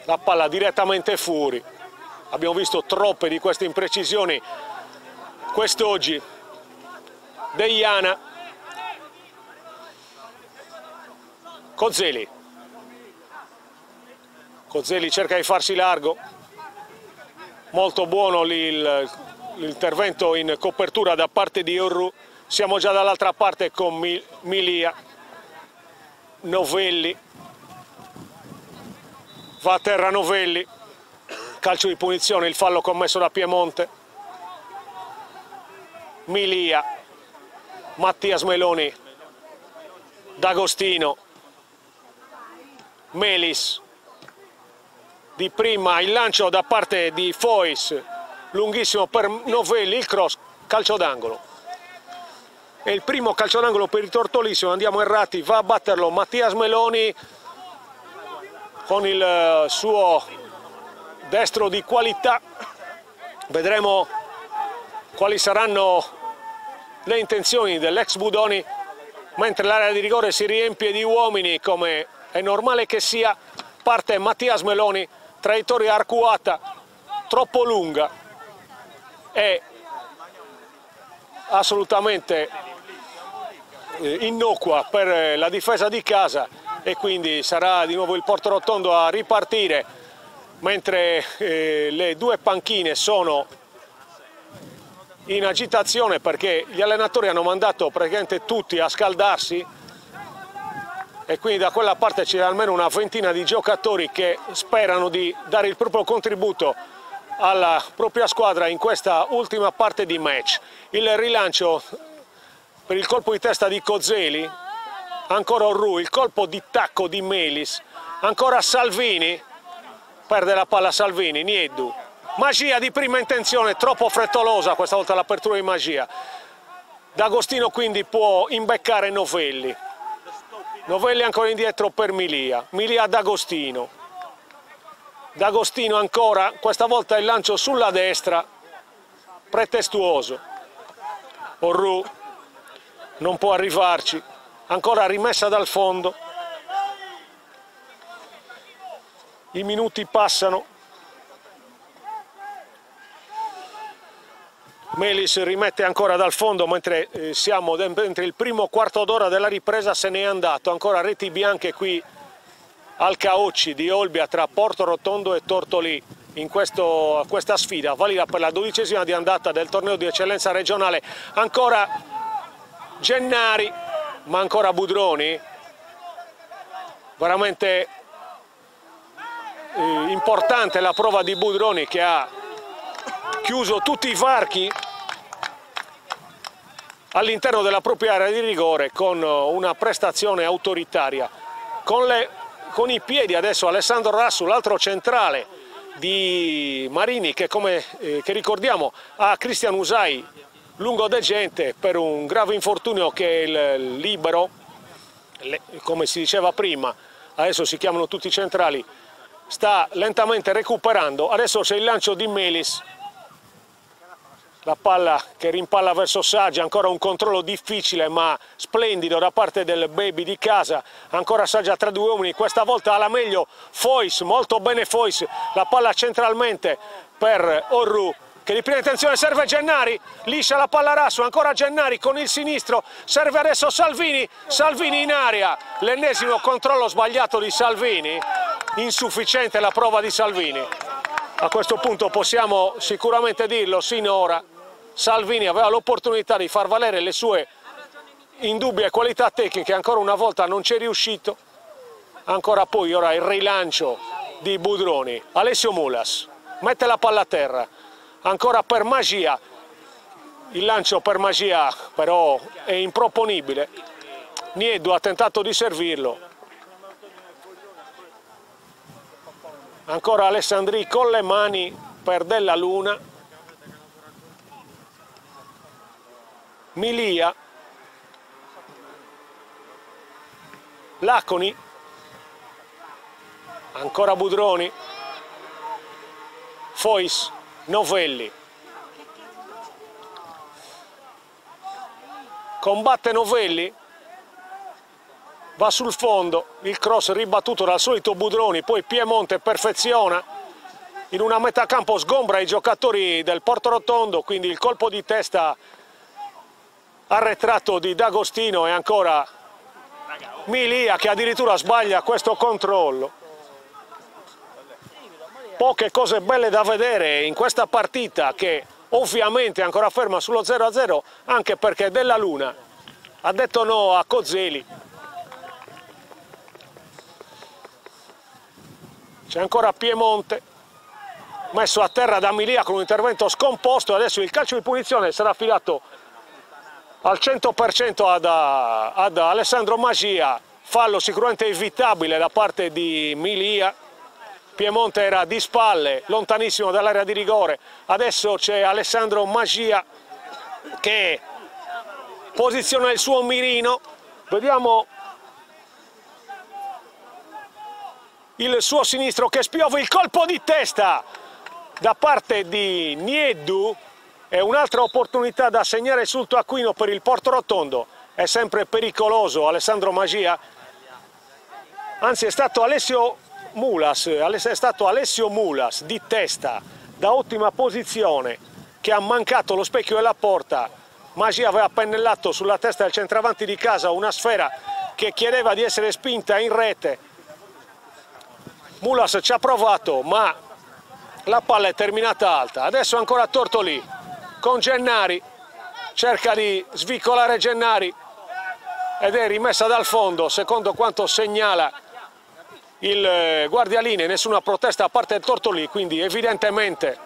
La palla direttamente fuori. Abbiamo visto troppe di queste imprecisioni quest'oggi. Deiana, Cozelli cerca di farsi largo, molto buono l'intervento in copertura da parte di Orru. Siamo già dall'altra parte con Milia, Novelli, va a terra Novelli, calcio di punizione, il fallo commesso da Piemonte. Milia, Mattias Meloni, D'Agostino, Melis, di prima il lancio da parte di Fois, lunghissimo per Novelli, il cross, calcio d'angolo. E il primo calcio d'angolo per il Tortolì, se non andiamo errati, va a batterlo Mattias Meloni con il suo destro di qualità. Vedremo quali saranno le intenzioni dell'ex Budoni, mentre l'area di rigore si riempie di uomini come è normale che sia. Parte Mattias Meloni, traiettoria arcuata, troppo lunga e assolutamente innocua per la difesa di casa, e quindi sarà di nuovo il Portorotondo a ripartire, mentre le due panchine sono in agitazione perché gli allenatori hanno mandato praticamente tutti a scaldarsi e quindi da quella parte c'è almeno una ventina di giocatori che sperano di dare il proprio contributo alla propria squadra in questa ultima parte di match. Il rilancio per il colpo di testa di Cozelli, ancora Orru, il colpo di tacco di Melis, ancora Salvini, perde la palla Salvini, Nieddu. Magia di prima intenzione, troppo frettolosa questa volta l'apertura di Magia. D'Agostino quindi può imbeccare Novelli. Novelli ancora indietro per Milia, Milia D'Agostino. D'Agostino ancora, questa volta il lancio sulla destra, pretestuoso. Orru non può arrivarci, ancora rimessa dal fondo. I minuti passano. Melis rimette ancora dal fondo mentre siamo dentro il primo quarto d'ora della ripresa, se n'è andato. Ancora reti bianche qui al Caocci di Olbia tra Portorotondo e Tortolì in questa sfida valida per la 12ª di andata del torneo di eccellenza regionale. Ancora Gennari, ma ancora Budroni. Veramente importante la prova di Budroni, che ha chiuso tutti i varchi all'interno della propria area di rigore con una prestazione autoritaria. Con le con i piedi adesso Alessandro Rassu, l'altro centrale di Marini, che che ricordiamo ha Cristian Usai lungodegente per un grave infortunio, che è il libero, come si diceva prima, adesso si chiamano tutti centrali, sta lentamente recuperando. Adesso c'è il lancio di Melis, la palla che rimpalla verso Saggi, ancora un controllo difficile ma splendido da parte del baby di casa, ancora Saggi tra due uomini, questa volta alla meglio Foyce, molto bene Foyce, la palla centralmente per Orru, che di prima intenzione serve Gennari, liscia la palla Rassu, ancora Gennari con il sinistro, serve adesso Salvini, Salvini in aria, l'ennesimo controllo sbagliato di Salvini, insufficiente la prova di Salvini. A questo punto possiamo sicuramente dirlo, sinora Salvini aveva l'opportunità di far valere le sue indubbie qualità tecniche, ancora una volta non ci è riuscito. Ancora poi ora il rilancio di Budroni, Alessio Mulas mette la palla a terra, ancora per Magia, il lancio per Magia però è improponibile, Nieddu ha tentato di servirlo, ancora Alessandri con le mani per Della Luna, Milia, Laconi, ancora Budroni, Foyce, Novelli, combatte Novelli, va sul fondo, il cross ribattuto dal solito Budroni, poi Piemonte perfeziona, in una metà campo sgombra i giocatori del Porto Rotondo, quindi il colpo di testa arretrato di D'Agostino, e ancora Milia che addirittura sbaglia questo controllo. Poche cose belle da vedere in questa partita, che ovviamente è ancora ferma sullo 0-0, anche perché Della Luna ha detto no a Cozzeli. C'è ancora Piemonte messo a terra da Milia con un intervento scomposto, adesso il calcio di punizione sarà affidato al 100% ad Alessandro Magia, fallo sicuramente evitabile da parte di Milia. Piemonte era di spalle, lontanissimo dall'area di rigore, adesso c'è Alessandro Magia che posiziona il suo mirino, vediamo il suo sinistro che spiove, il colpo di testa da parte di Nieddu. È un'altra opportunità da segnare sul taccuino per il Porto Rotondo, è sempre pericoloso Alessandro Magia, anzi è stato Alessio Mulas di testa da ottima posizione che ha mancato lo specchio della porta. Magia aveva pennellato sulla testa del centravanti di casa una sfera che chiedeva di essere spinta in rete, Mulas ci ha provato ma la palla è terminata alta. Adesso ancora Tortolì con Gennari, cerca di svicolare Gennari ed è rimessa dal fondo, secondo quanto segnala il guardialine, nessuna protesta a parte del Tortolì, quindi evidentemente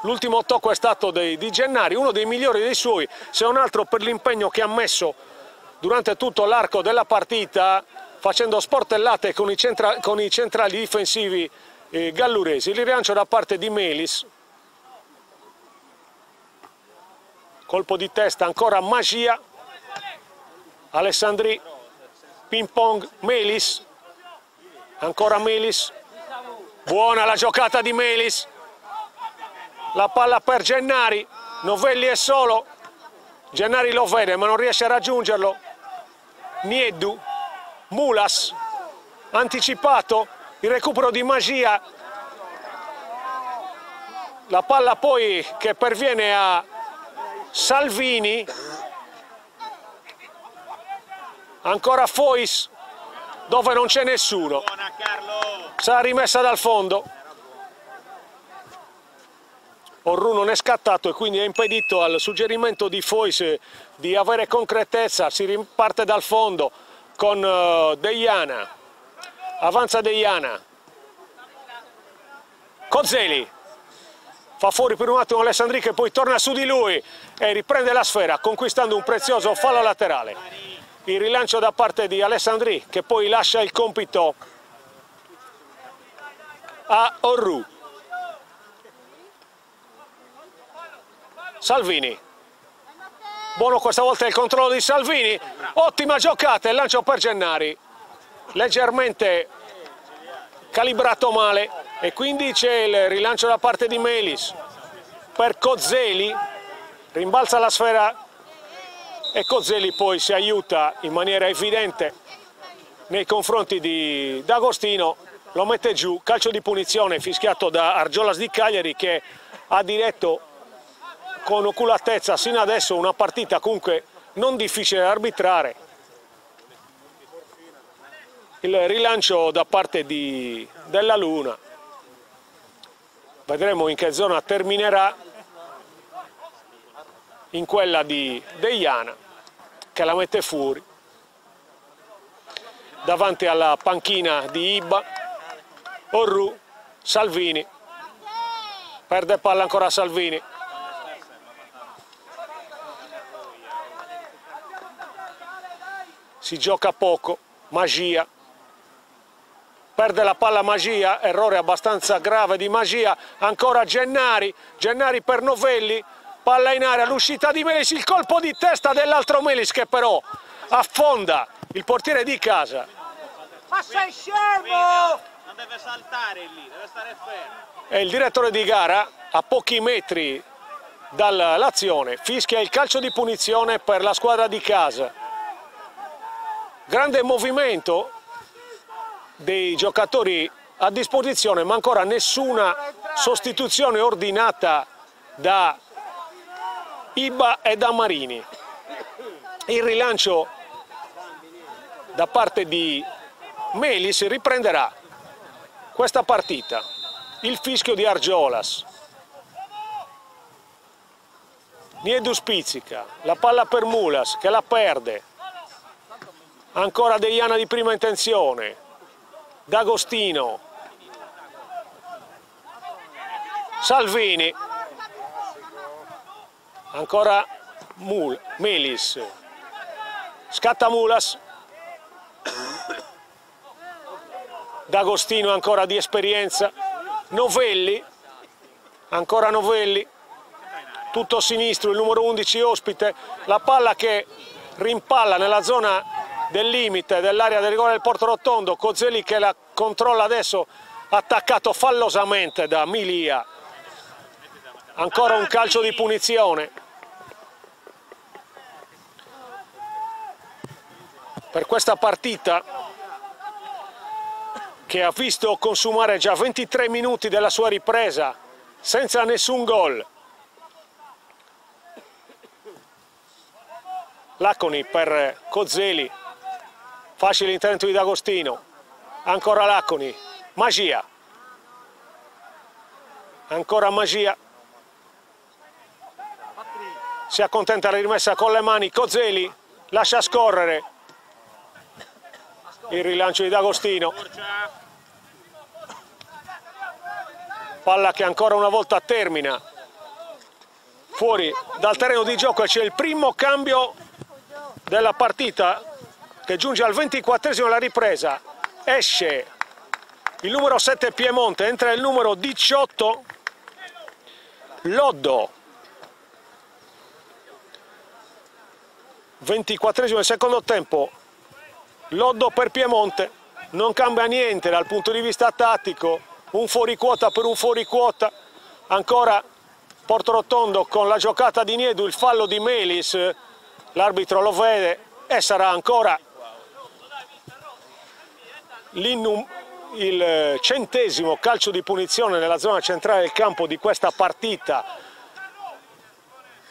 l'ultimo tocco è stato di Gennari, uno dei migliori dei suoi, se non altro per l'impegno che ha messo durante tutto l'arco della partita, facendo sportellate con i centrali difensivi galluresi. Il rilancio da parte di Melis, colpo di testa ancora Magia, Alessandri, ping pong, Melis, ancora Melis, buona la giocata di Melis, la palla per Gennari, Novelli è solo, Gennari lo vede ma non riesce a raggiungerlo, Nieddu, Mulas, anticipato, il recupero di Magia, la palla poi che perviene a Salvini, ancora Foyce dove non c'è nessuno, sarà rimessa dal fondo, Orru non è scattato e quindi è impedito al suggerimento di Foyce di avere concretezza. Si riparte dal fondo con Deiana, avanza Deiana, Cozzeli fa fuori per un attimo Alessandri che poi torna su di lui e riprende la sfera conquistando un prezioso fallo laterale. Il rilancio da parte di Alessandri che poi lascia il compito a Orru. Salvini. Buono questa volta il controllo di Salvini. Ottima giocata, il lancio per Gennari. Leggermente calibrato male e quindi c'è il rilancio da parte di Melis per Cozzeli. Rimbalza la sfera e Cozzeli poi si aiuta in maniera evidente nei confronti di D'Agostino, lo mette giù, calcio di punizione fischiato da Argiolas di Cagliari, che ha diretto con oculatezza sino adesso una partita comunque non difficile da arbitrare. Il rilancio da parte di Della Luna, vedremo in che zona terminerà, in quella di Deiana, che la mette fuori davanti alla panchina di Ibba. Orru, Salvini, perde palla ancora Salvini, si gioca poco. Magia, perde la palla Magia, errore abbastanza grave di Magia. Ancora Gennari, Gennari per Novelli, palla in area, l'uscita di Melis, il colpo di testa dell'altro Melis che però affonda il portiere di casa.
Ma sei scemo! Non deve saltare lì, deve stare fermo.
E il direttore di gara, a pochi metri dall'azione, fischia il calcio di punizione per la squadra di casa. Grande movimento dei giocatori a disposizione, ma ancora nessuna sostituzione ordinata da Ibba e da Marini. Il rilancio da parte di Melis riprenderà questa partita. Il fischio di Argiolas. Niedu spizzica, la palla per Mulas che la perde. Ancora Deiana di prima intenzione. D'Agostino. Salvini. Ancora Melis. Scatta Mulas. D'Agostino ancora di esperienza. Novelli. Ancora Novelli. Tutto sinistro, il numero 11 ospite. La palla che rimpalla nella zona del limite dell'area del rigore del Porto Rotondo. Cozzeli che la controlla adesso, attaccato fallosamente da Milia. Ancora un calcio di punizione per questa partita, che ha visto consumare già 23 minuti della sua ripresa senza nessun gol. Laconi per Cozzeli, facile intervento di D'Agostino, ancora Laconi, Magia, ancora Magia, si accontenta la rimessa con le mani, Cozzeli lascia scorrere, il rilancio di D'Agostino, palla che ancora una volta termina fuori dal terreno di gioco, e c'è il primo cambio della partita che giunge al 24esimo della ripresa. Esce il numero 7 Piemonte, entra il numero 18 Loddo. 24esimo del secondo tempo. Loddo per Piemonte, non cambia niente dal punto di vista tattico, un fuoriquota per un fuoriquota. Ancora Porto Rotondo con la giocata di Niedu, il fallo di Melis, l'arbitro lo vede e sarà ancora il 100° calcio di punizione nella zona centrale del campo di questa partita,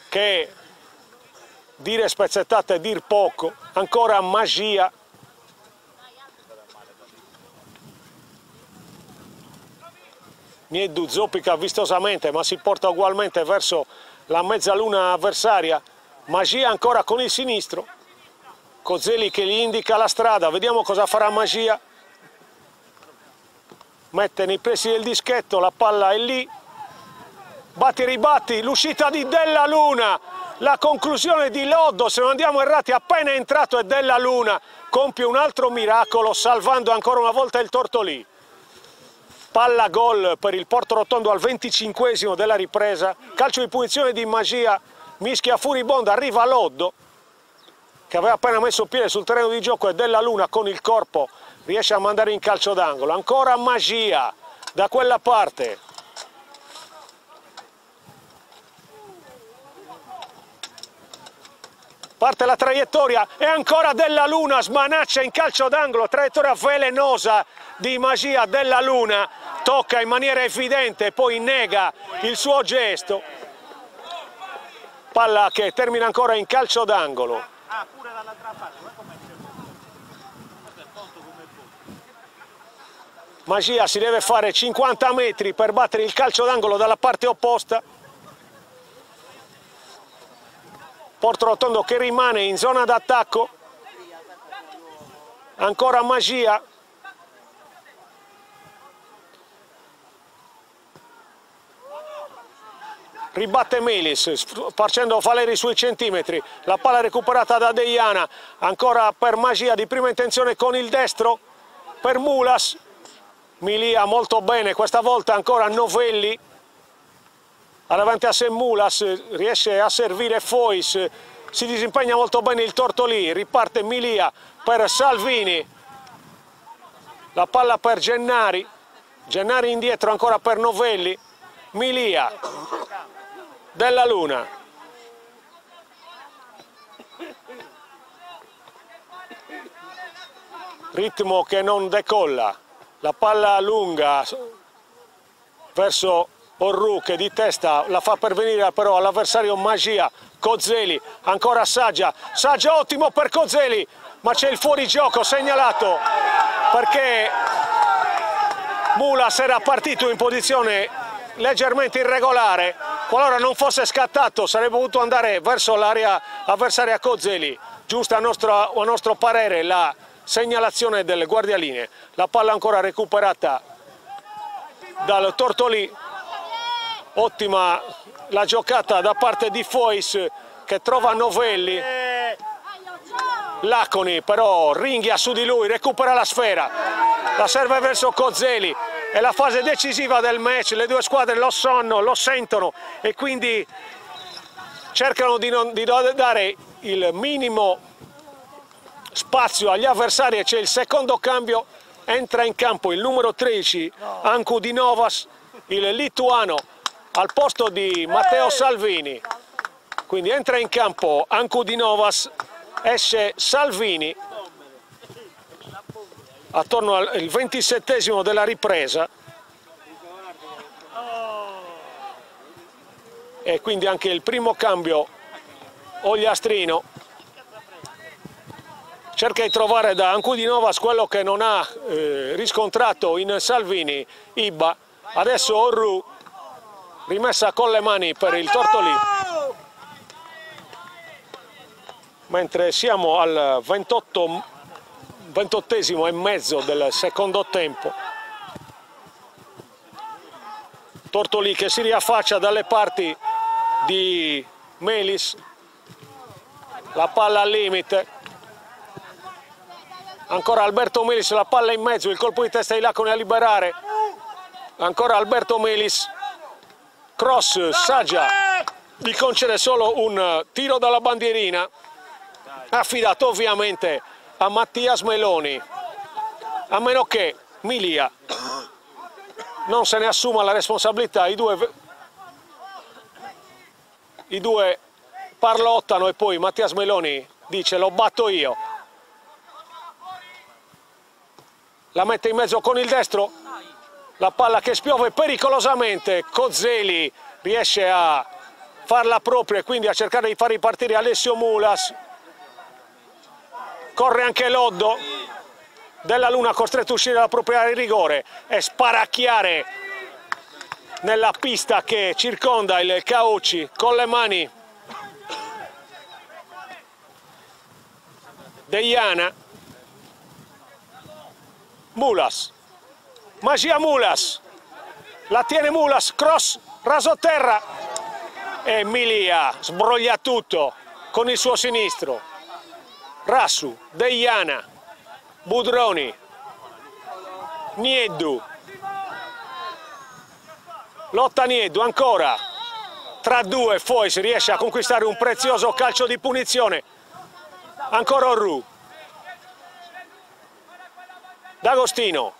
che dire spezzettata è dir poco. Ancora Magia, Niedu zoppica vistosamente ma si porta ugualmente verso la mezzaluna avversaria. Magia ancora con il sinistro, Cozzeli che gli indica la strada, vediamo cosa farà Magia. Mette nei pressi del dischetto, la palla è lì, batti e ribatti, l'uscita di Della Luna, la conclusione di Loddo, se non andiamo errati appena entrato, e Della Luna compie un altro miracolo salvando ancora una volta il Tortolì. palla gol per il Portorotondo al 25esimo della ripresa, calcio di punizione di Magia, mischia furibonda, arriva Loddo che aveva appena messo piede sul terreno di gioco e Della Luna con il corpo riesce a mandare in calcio d'angolo, ancora Magia da quella parte. Parte la traiettoria e ancora Della Luna smanaccia in calcio d'angolo, traiettoria velenosa di Magia. Della Luna tocca in maniera evidente, poi nega il suo gesto. Palla che termina ancora in calcio d'angolo.
Pure dall'altra parte, guarda com'è questo è il conto come il
Magia si deve fare 50 metri per battere il calcio d'angolo dalla parte opposta. Portorotondo che rimane in zona d'attacco, ancora Magia, ribatte Melis facendo Valeri sui centimetri, la palla recuperata da Deiana, ancora per Magia di prima intenzione con il destro, per Mulas, Milia molto bene, questa volta ancora Novelli. Davanti a sé Mulas, riesce a servire Fois, si disimpegna molto bene il Tortolì, riparte Milia per Salvini, la palla per Gennari, Gennari indietro ancora per Novelli, Milia, Della Luna. Ritmo che non decolla, la palla lunga verso Orru che di testa la fa pervenire però all'avversario Magia, Cozzeli, ancora Saggia, Saggia ottimo per Cozzeli, ma c'è il fuorigioco segnalato perché Mulas era partito in posizione leggermente irregolare, qualora non fosse scattato sarebbe potuto andare verso l'area avversaria Cozzeli. Giusta a nostro parere la segnalazione delle guardialine, la palla ancora recuperata dal Tortolì. Ottima la giocata da parte di Fois che trova Novelli, Laconi però ringhia su di lui, recupera la sfera, la serve verso Cozzeli, è la fase decisiva del match, le due squadre lo sanno, lo sentono e quindi cercano di dare il minimo spazio agli avversari. C'è il secondo cambio, entra in campo il numero 13 Anku Dinovas, il lituano, al posto di Matteo Salvini, quindi entra in campo Anku Dinovas, esce Salvini attorno al 27esimo della ripresa e quindi anche il primo cambio Ogliastrino cerca di trovare da Anku Dinovas quello che non ha riscontrato in Salvini, Ibba, adesso Orru, rimessa con le mani per il Tortolì, mentre siamo al 28esimo e mezzo del secondo tempo. Tortolì che si riaffaccia dalle parti di Melis, la palla al limite, ancora Alberto Melis, la palla in mezzo, il colpo di testa di Laconi a liberare, ancora Alberto Melis, cross, Saggia gli concede solo un tiro dalla bandierina, affidato ovviamente a Mattias Meloni, a meno che Milia non se ne assuma la responsabilità. I due parlottano e poi Mattias Meloni dice lo batto io, la mette in mezzo con il destro, la palla che spiove pericolosamente, Cozzeli riesce a farla propria e quindi a cercare di far ripartire Alessio Mulas, corre anche Loddo, Della Luna costretto a uscire dalla propria area di rigore e sparacchiare nella pista che circonda il Caucci con le mani Deiana, Mulas, Magia Mulas, la tiene Mulas, cross, rasoterra e Milia sbroglia tutto con il suo sinistro. Rassu, Deiana, Budroni, Nieddu, lotta Nieddu, ancora tra due, Fois riesce a conquistare un prezioso calcio di punizione, ancora Orru, D'Agostino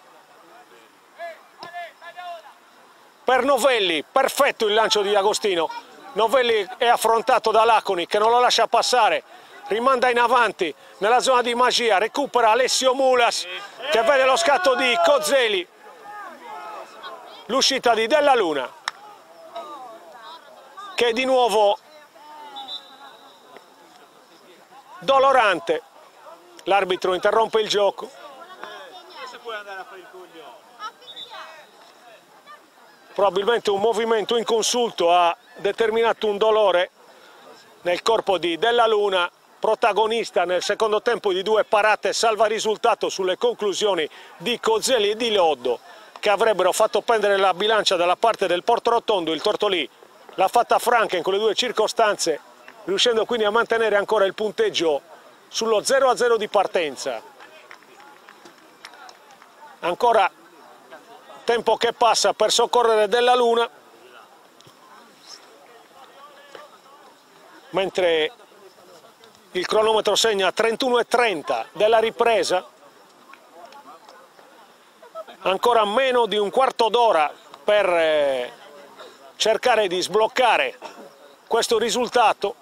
per Novelli, perfetto il lancio di D'Agostino, Novelli è affrontato da Laconi che non lo lascia passare, rimanda in avanti nella zona di Magia, recupera Alessio Mulas che vede lo scatto di Cozzeli, l'uscita di Della Luna che è di nuovo dolorante, l'arbitro interrompe il gioco. Probabilmente un movimento inconsulto ha determinato un dolore nel corpo di Della Luna, protagonista nel secondo tempo di due parate salva risultato sulle conclusioni di Cozzeli e di Loddo, che avrebbero fatto pendere la bilancia dalla parte del Portorotondo. Il Tortolì l'ha fatta franca in quelle due circostanze, riuscendo quindi a mantenere ancora il punteggio sullo 0-0 di partenza. Ancora tempo che passa per soccorrere Della Luna, mentre il cronometro segna 31:30 della ripresa. Ancora meno di un quarto d'ora per cercare di sbloccare questo risultato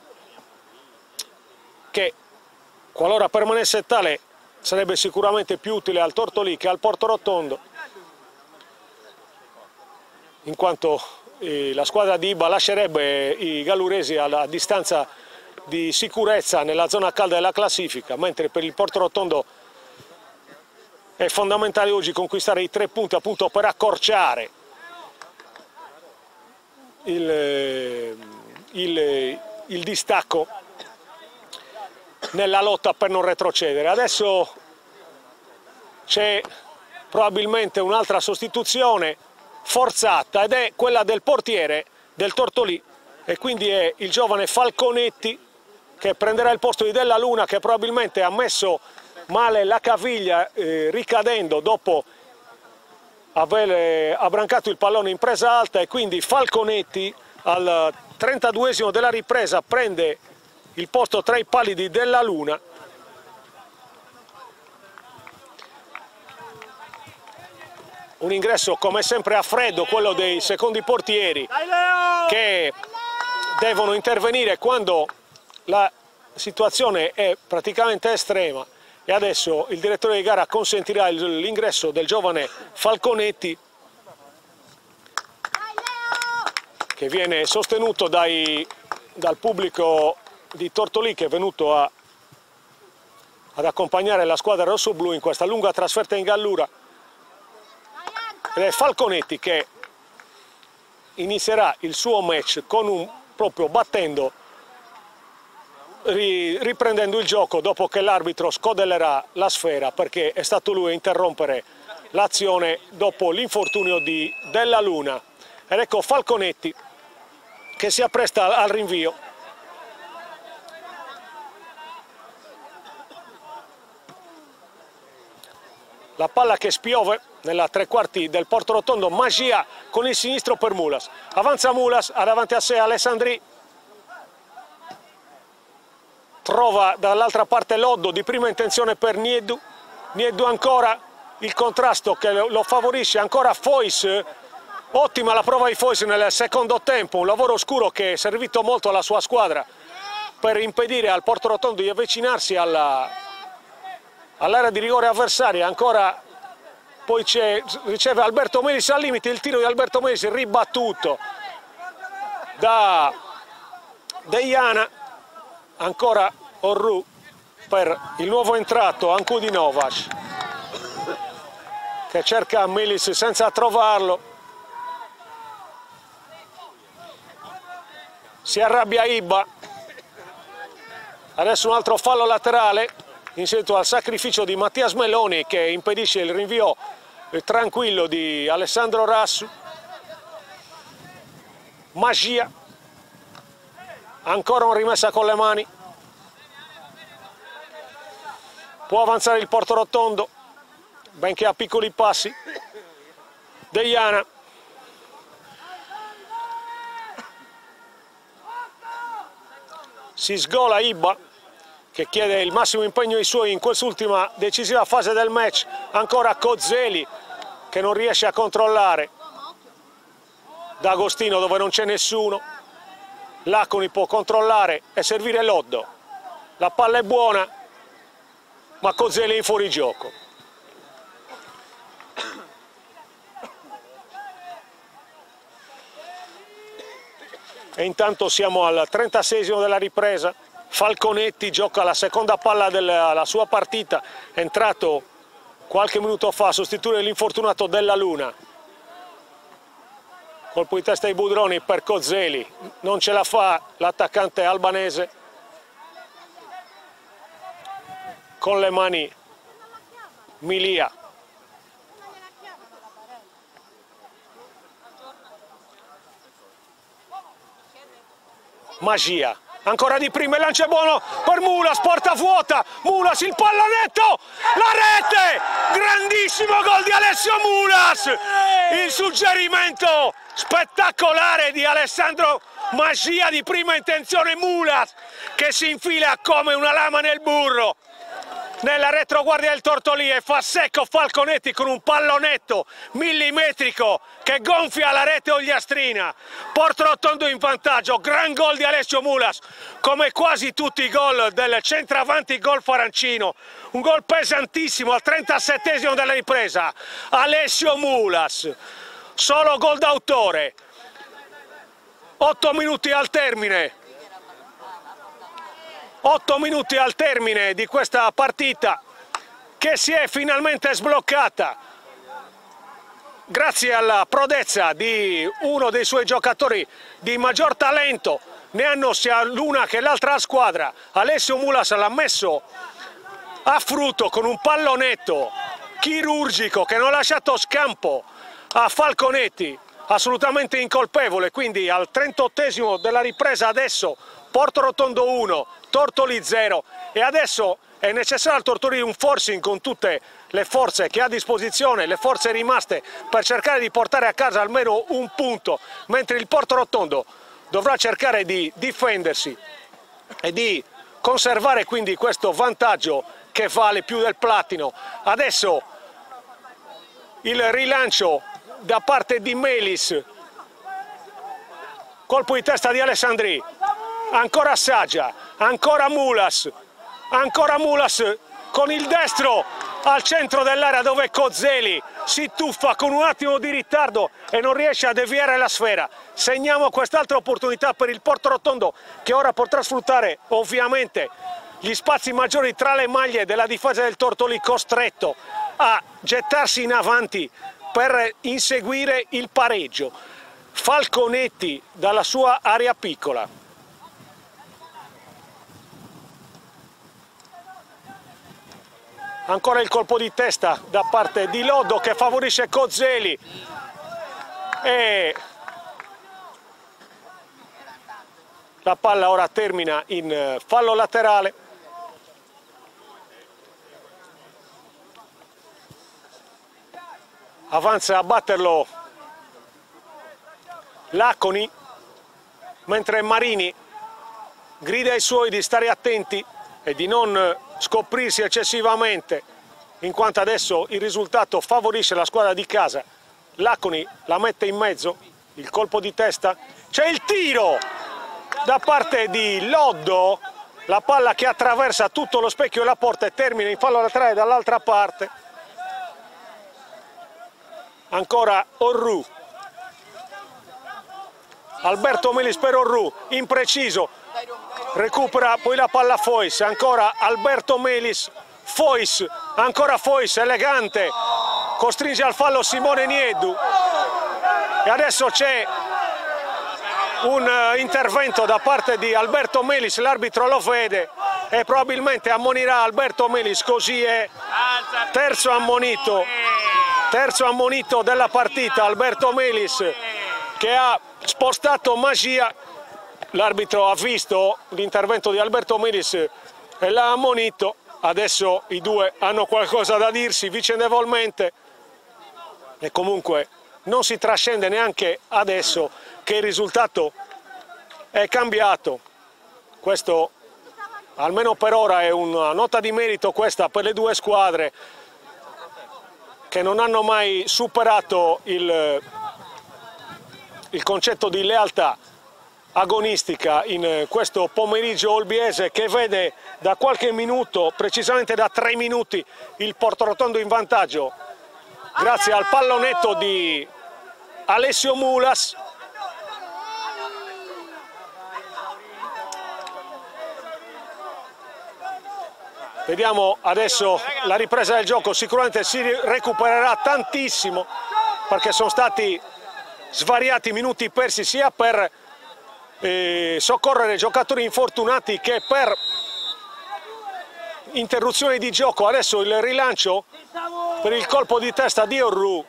che, qualora permanesse tale, sarebbe sicuramente più utile al Tortolì che al Portorotondo, in quanto la squadra di Ibba lascerebbe i galluresi alla distanza di sicurezza nella zona calda della classifica, mentre per il Portorotondo è fondamentale oggi conquistare i 3 punti appunto per accorciare il distacco nella lotta per non retrocedere. Adesso c'è probabilmente un'altra sostituzione forzata ed è quella del portiere del Tortolì, e quindi è il giovane Falconetti che prenderà il posto di Della Luna, che probabilmente ha messo male la caviglia ricadendo dopo aver abbrancato il pallone in presa alta, e quindi Falconetti al 32esimo della ripresa prende il posto tra i pali di Della Luna. Un ingresso come sempre a freddo, quello dei secondi portieri, che devono intervenire quando la situazione è praticamente estrema, e adesso il direttore di gara consentirà l'ingresso del giovane Falconetti, che viene sostenuto dal pubblico di Tortolì, che è venuto ad accompagnare la squadra rossoblu in questa lunga trasferta in Gallura. Ed è Falconetti che inizierà il suo match proprio battendo, riprendendo il gioco dopo che l'arbitro scodellerà la sfera, perché è stato lui a interrompere l'azione dopo l'infortunio di Della Luna. Ed ecco Falconetti che si appresta al rinvio. La palla che spiove nella tre quarti del Portorotondo, Magia con il sinistro per Mulas. Avanza Mulas, ha davanti a sé Alessandri. Trova dall'altra parte Loddo, di prima intenzione per Nieddu. Nieddu ancora, il contrasto che lo favorisce, ancora Fois. Ottima la prova di Fois nel secondo tempo, un lavoro oscuro che è servito molto alla sua squadra per impedire al Portorotondo di avvicinarsi all'area di rigore avversaria. Ancora poi riceve Alberto Melis al limite, il tiro di Alberto Melis ribattuto da Deiana. Ancora Orru per il nuovo entrato Ancudi Novas, che cerca Melis senza trovarlo. Si arrabbia Ibba. Adesso un altro fallo laterale in seguito al sacrificio di Mattias Meloni, che impedisce il rinvio tranquillo di Alessandro Rassu. Magia, ancora una rimessa con le mani. Può avanzare il Portorotondo, benché a piccoli passi. Deiana si sgola Ibba, che chiede il massimo impegno ai suoi in quest'ultima decisiva fase del match. Ancora Cozzeli che non riesce a controllare D'Agostino dove non c'è nessuno. Laconi può controllare e servire Loddo. La palla è buona, ma Cozzeli è in fuorigioco. E intanto siamo al 36esimo della ripresa. Falconetti gioca la seconda palla della sua partita, è entrato qualche minuto fa a sostituire l'infortunato Della Luna. Colpo di testa ai Budroni per Cozzeli, non ce la fa l'attaccante albanese. Con le mani Milia. Magia, ancora di prima, il lancio è buono per Mulas, porta vuota, Mulas il pallonetto, la rete, grandissimo gol di Alessio Mulas, il suggerimento spettacolare di Alessandro Magia di prima intenzione, Mulas che si infila come una lama nel burro nella retroguardia del Tortolì e fa secco Falconetti con un pallonetto millimetrico che gonfia la rete ogliastrina. Portorotondo in vantaggio, gran gol di Alessio Mulas, come quasi tutti i gol del centravanti golfo arancino, un gol pesantissimo al 37esimo della ripresa. Alessio Mulas, solo gol d'autore, 8 minuti al termine. 8 minuti al termine di questa partita che si è finalmente sbloccata grazie alla prodezza di uno dei suoi giocatori di maggior talento. Ne hanno sia l'una che l'altra squadra. Alessio Mulas l'ha messo a frutto con un pallonetto chirurgico che non ha lasciato scampo a Falconetti, assolutamente incolpevole. Quindi al 38esimo della ripresa adesso Portorotondo 1, Tortolì 0 e adesso è necessario al Tortolì un forcing con tutte le forze che ha a disposizione, le forze rimaste per cercare di portare a casa almeno un punto, mentre il Portorotondo dovrà cercare di difendersi e di conservare quindi questo vantaggio che vale più del platino. Adesso il rilancio da parte di Melis, colpo di testa di Alessandri. Ancora Saggia, ancora Mulas con il destro al centro dell'area dove Cozzeli si tuffa con un attimo di ritardo e non riesce a deviare la sfera. Segniamo quest'altra opportunità per il Portorotondo che ora potrà sfruttare ovviamente gli spazi maggiori tra le maglie della difesa del Tortolì, costretto a gettarsi in avanti per inseguire il pareggio. Falconetti dalla sua area piccola. Ancora il colpo di testa da parte di Loddo che favorisce Cozzeli e la palla ora termina in fallo laterale. Avanza a batterlo Laconi, mentre Marini grida ai suoi di stare attenti e di non scoprirsi eccessivamente, in quanto adesso il risultato favorisce la squadra di casa. Laconi la mette in mezzo, il colpo di testa, c'è il tiro da parte di Loddo, la palla che attraversa tutto lo specchio e la porta e termina in fallo laterale dall'altra parte. Ancora Orru, Alberto Melis per Orru, impreciso, recupera poi la palla Fois, ancora Alberto Melis, Fois, ancora Fois, elegante, costringe al fallo Simone Nieddu e adesso c'è un intervento da parte di Alberto Melis, l'arbitro lo vede e probabilmente ammonirà Alberto Melis, così è terzo ammonito della partita, Alberto Melis che ha spostato Magia. L'arbitro ha visto l'intervento di Alberto Melis e l'ha ammonito. Adesso i due hanno qualcosa da dirsi vicendevolmente e comunque non si trascende neanche adesso che il risultato è cambiato. Questo almeno per ora è una nota di merito questa per le due squadre che non hanno mai superato il concetto di lealtà agonistica in questo pomeriggio olbiese, che vede da qualche minuto, precisamente da 3 minuti, il Portorotondo in vantaggio grazie al pallonetto di Alessio Mulas. Vediamo adesso la ripresa del gioco, sicuramente si recupererà tantissimo perché sono stati svariati minuti persi sia per soccorrere giocatori infortunati che per interruzioni di gioco. Adesso il rilancio per il colpo di testa di Orru,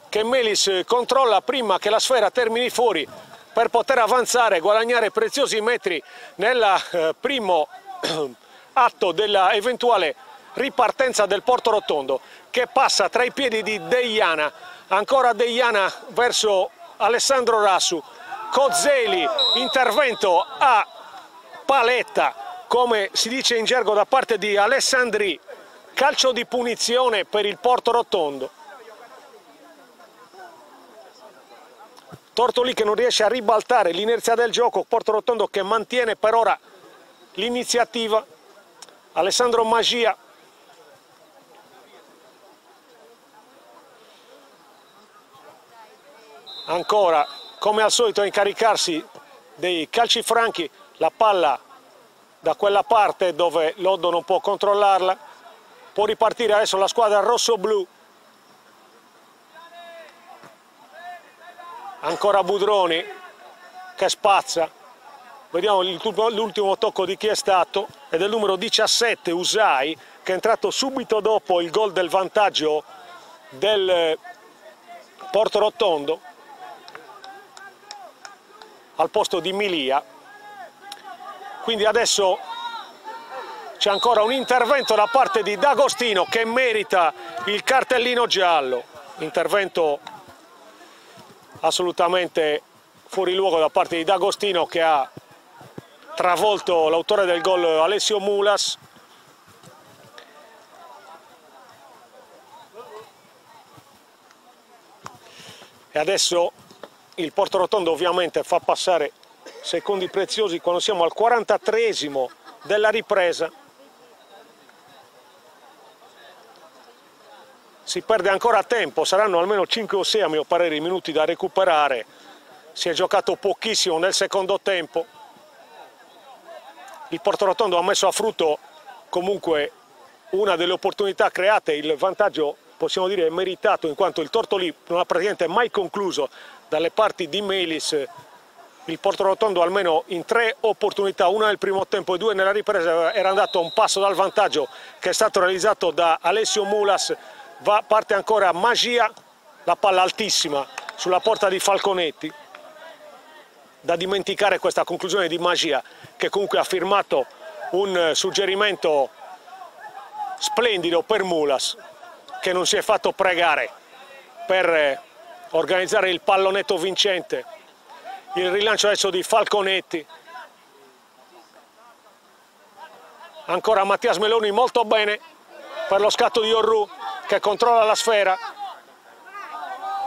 che Melis controlla prima che la sfera termini fuori per poter avanzare e guadagnare preziosi metri nel primo atto della eventuale ripartenza del Portorotondo, che passa tra i piedi di Deiana, ancora Deiana verso Alessandro Rassu, Cozzeli, intervento a paletta come si dice in gergo da parte di Alessandri, calcio di punizione per il Portorotondo. Tortoli che non riesce a ribaltare l'inerzia del gioco, Portorotondo che mantiene per ora l'iniziativa. Alessandro Magia ancora come al solito a incaricarsi dei calci franchi, la palla da quella parte dove Loddo non può controllarla. Può ripartire adesso la squadra rosso-blu. Ancora Budroni che spazza. Vediamo l'ultimo tocco di chi è stato, è del numero 17 Usai, che è entrato subito dopo il gol del vantaggio del Portorotondo al posto di Milia. Quindi adesso c'è ancora un intervento da parte di D'Agostino che merita il cartellino giallo. Intervento assolutamente fuori luogo da parte di D'Agostino, che ha travolto l'autore del gol Alessio Mulas. E adesso il Portorotondo ovviamente fa passare secondi preziosi quando siamo al 43esimo della ripresa. Si perde ancora tempo, saranno almeno 5 o 6 a mio parere i minuti da recuperare. Si è giocato pochissimo nel secondo tempo. Il Portorotondo ha messo a frutto comunque una delle opportunità create, il vantaggio possiamo dire è meritato, in quanto il Tortoli non ha praticamente mai concluso dalle parti di Melis. Il Portorotondo almeno in 3 opportunità, una nel primo tempo e 2 nella ripresa, era andato a un passo dal vantaggio che è stato realizzato da Alessio Mulas. Parte ancora Magia, la palla altissima sulla porta di Falconetti. Da dimenticare questa conclusione di Magia, che comunque ha firmato un suggerimento splendido per Mulas, che non si è fatto pregare per organizzare il pallonetto vincente. Il rilancio adesso di Falconetti. Ancora Mattias Meloni molto bene per lo scatto di Orru, che controlla la sfera.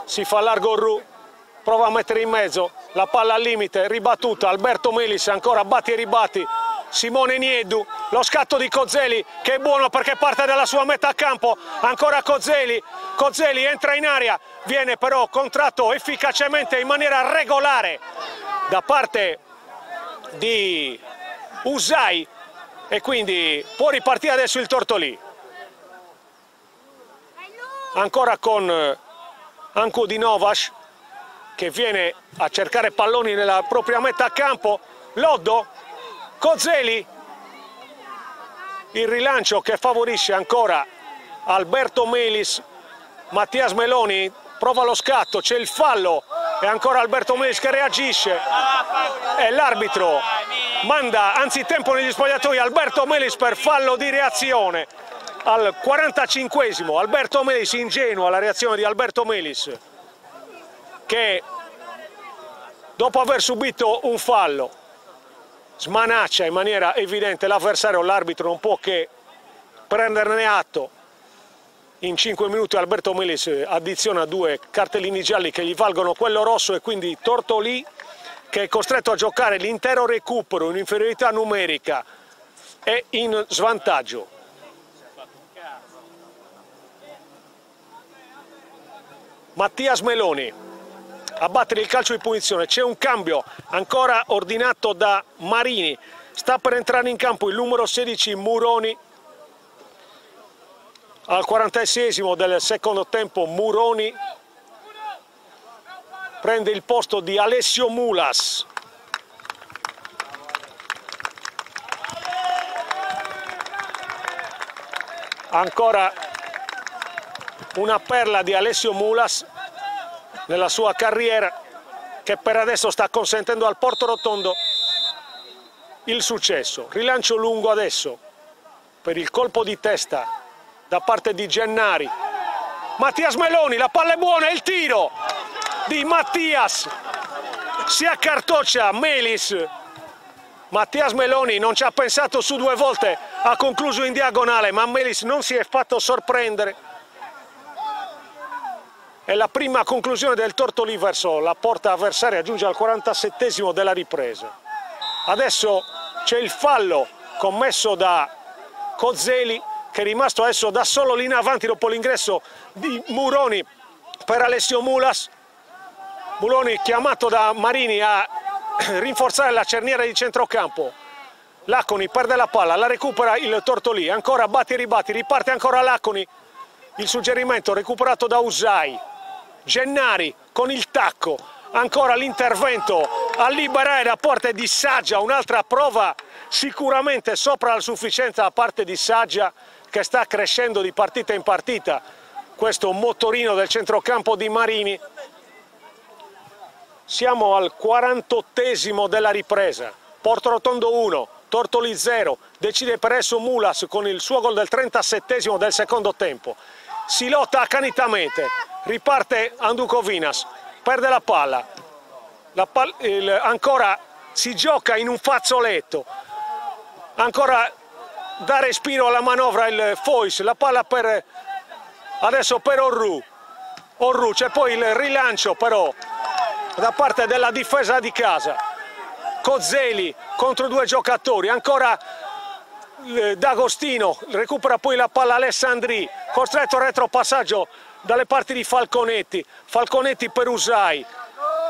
Si fa largo Orru, prova a mettere in mezzo, la palla al limite, ribattuta, Alberto Melis ancora batti e ribatti, Simone Niedu, lo scatto di Cozzeli che è buono perché parte dalla sua metà campo, ancora Cozzeli, Cozzeli entra in area, viene però contratto efficacemente in maniera regolare da parte di Usai e quindi può ripartire adesso il Tortolì. Ancora con Anku di Novas che viene a cercare palloni nella propria metà campo, Loddo, Cozzeli, il rilancio che favorisce ancora Alberto Melis, Mattias Meloni prova lo scatto, c'è il fallo e ancora Alberto Melis che reagisce e l'arbitro manda anzitempo negli spogliatoi Alberto Melis per fallo di reazione. Al 45esimo Alberto Melis, ingenua la reazione di Alberto Melis, che dopo aver subito un fallo smanaccia in maniera evidente l'avversario, l'arbitro non può che prenderne atto. In 5 minuti Alberto Melis addiziona 2 cartellini gialli che gli valgono quello rosso e quindi Tortolì, che è costretto a giocare l'intero recupero in inferiorità numerica, è in svantaggio. Mattias Meloni a battere il calcio di punizione, c'è un cambio ancora ordinato da Marini, sta per entrare in campo il numero 16 Muroni. Al 46esimo del secondo tempo Muroni prende il posto di Alessio Mulas. Ancora una perla di Alessio Mulas nella sua carriera, che per adesso sta consentendo al Portorotondo il successo. Rilancio lungo adesso per il colpo di testa da parte di Gennari. Mattias Meloni, la palla è buona, il tiro di Mattias, si accartoccia Melis. Mattias Meloni non ci ha pensato su 2 volte, ha concluso in diagonale, ma Melis non si è fatto sorprendere. È la prima conclusione del Tortolì verso la porta avversaria, giunge al 47esimo della ripresa. Adesso c'è il fallo commesso da Cozzeli, che è rimasto adesso da solo lì in avanti dopo l'ingresso di Muroni per Alessio Mulas. Muroni chiamato da Marini a rinforzare la cerniera di centrocampo. Laconi perde la palla, la recupera il Tortolì, ancora batti e ribatti, riparte ancora Laconi. Il suggerimento recuperato da Usai. Gennari con il tacco, ancora l'intervento a liberare da parte di Saggia, un'altra prova sicuramente sopra la sufficienza da parte di Saggia, che sta crescendo di partita in partita, questo motorino del centrocampo di Marini. Siamo al 48esimo della ripresa, Portorotondo 1, Tortolì 0, decide per esso Mulas con il suo gol del 37esimo del secondo tempo. Si lotta accanitamente, riparte Andukovinas, perde la palla, ancora si gioca in un fazzoletto, ancora dà respiro alla manovra il Foyce, la palla adesso per Orru, c'è poi il rilancio però da parte della difesa di casa. Cozzeli contro 2 giocatori, ancora D'Agostino, recupera poi la palla Alessandri, costretto al retropassaggio dalle parti di Falconetti, Falconetti per Usai,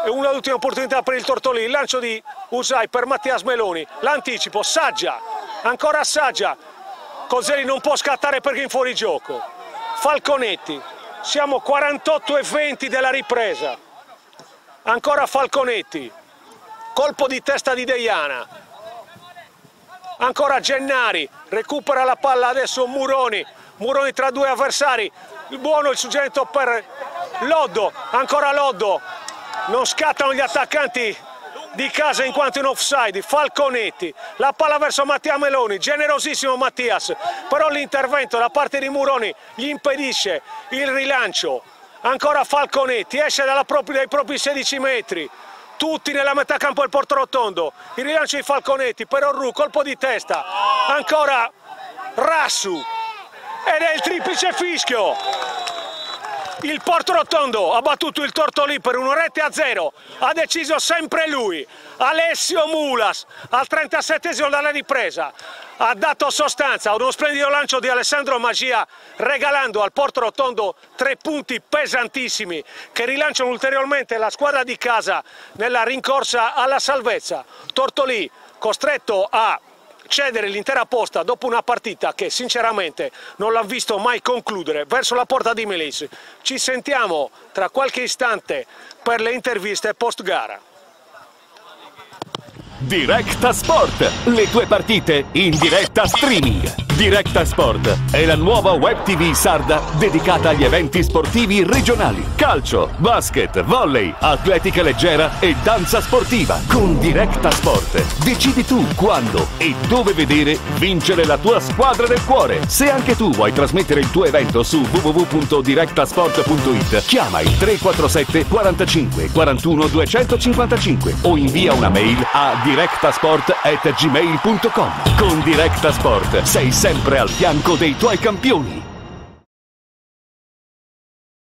è una ultima opportunità per il Tortolì, il lancio di Usai per Mattias Meloni, l'anticipo, Saggia, ancora Saggia, Cozzeli non può scattare perché è in fuorigioco, Falconetti, siamo 48:20 della ripresa, ancora Falconetti, colpo di testa di Deiana, ancora Gennari, recupera la palla adesso Muroni tra 2 avversari, buono il suggerimento per Loddo, ancora Loddo, non scattano gli attaccanti di casa in quanto in offside. Falconetti, la palla verso Mattia Meloni, generosissimo Mattias, però l'intervento da parte di Muroni gli impedisce il rilancio, ancora Falconetti, esce dai propri 16 metri, tutti nella metà campo del Portorotondo, il rilancio di Falconetti per Orru, colpo di testa, ancora Rassu, ed è il triplice fischio. Il Portorotondo ha battuto il Tortolì per 1-0, ha deciso sempre lui, Alessio Mulas, al 37esimo dalla ripresa, ha dato sostanza a uno splendido lancio di Alessandro Magia, regalando al Portorotondo 3 punti pesantissimi che rilanciano ulteriormente la squadra di casa nella rincorsa alla salvezza. Tortolì costretto a cedere l'intera posta dopo una partita che sinceramente non l'ha visto mai concludere verso la porta di Melis. Ci sentiamo tra qualche istante per le interviste post gara.
Directa Sport, le tue partite in diretta streaming. Directa Sport è la nuova web TV sarda dedicata agli eventi sportivi regionali. Calcio, basket, volley, atletica leggera e danza sportiva. Con Directa Sport decidi tu quando e dove vedere vincere la tua squadra del cuore. Se anche tu vuoi trasmettere il tuo evento su www.directasport.it, chiama il 347 45 41 255 o invia una mail a directasport@gmail.com. Con Directa Sport sei sempre al fianco dei tuoi campioni.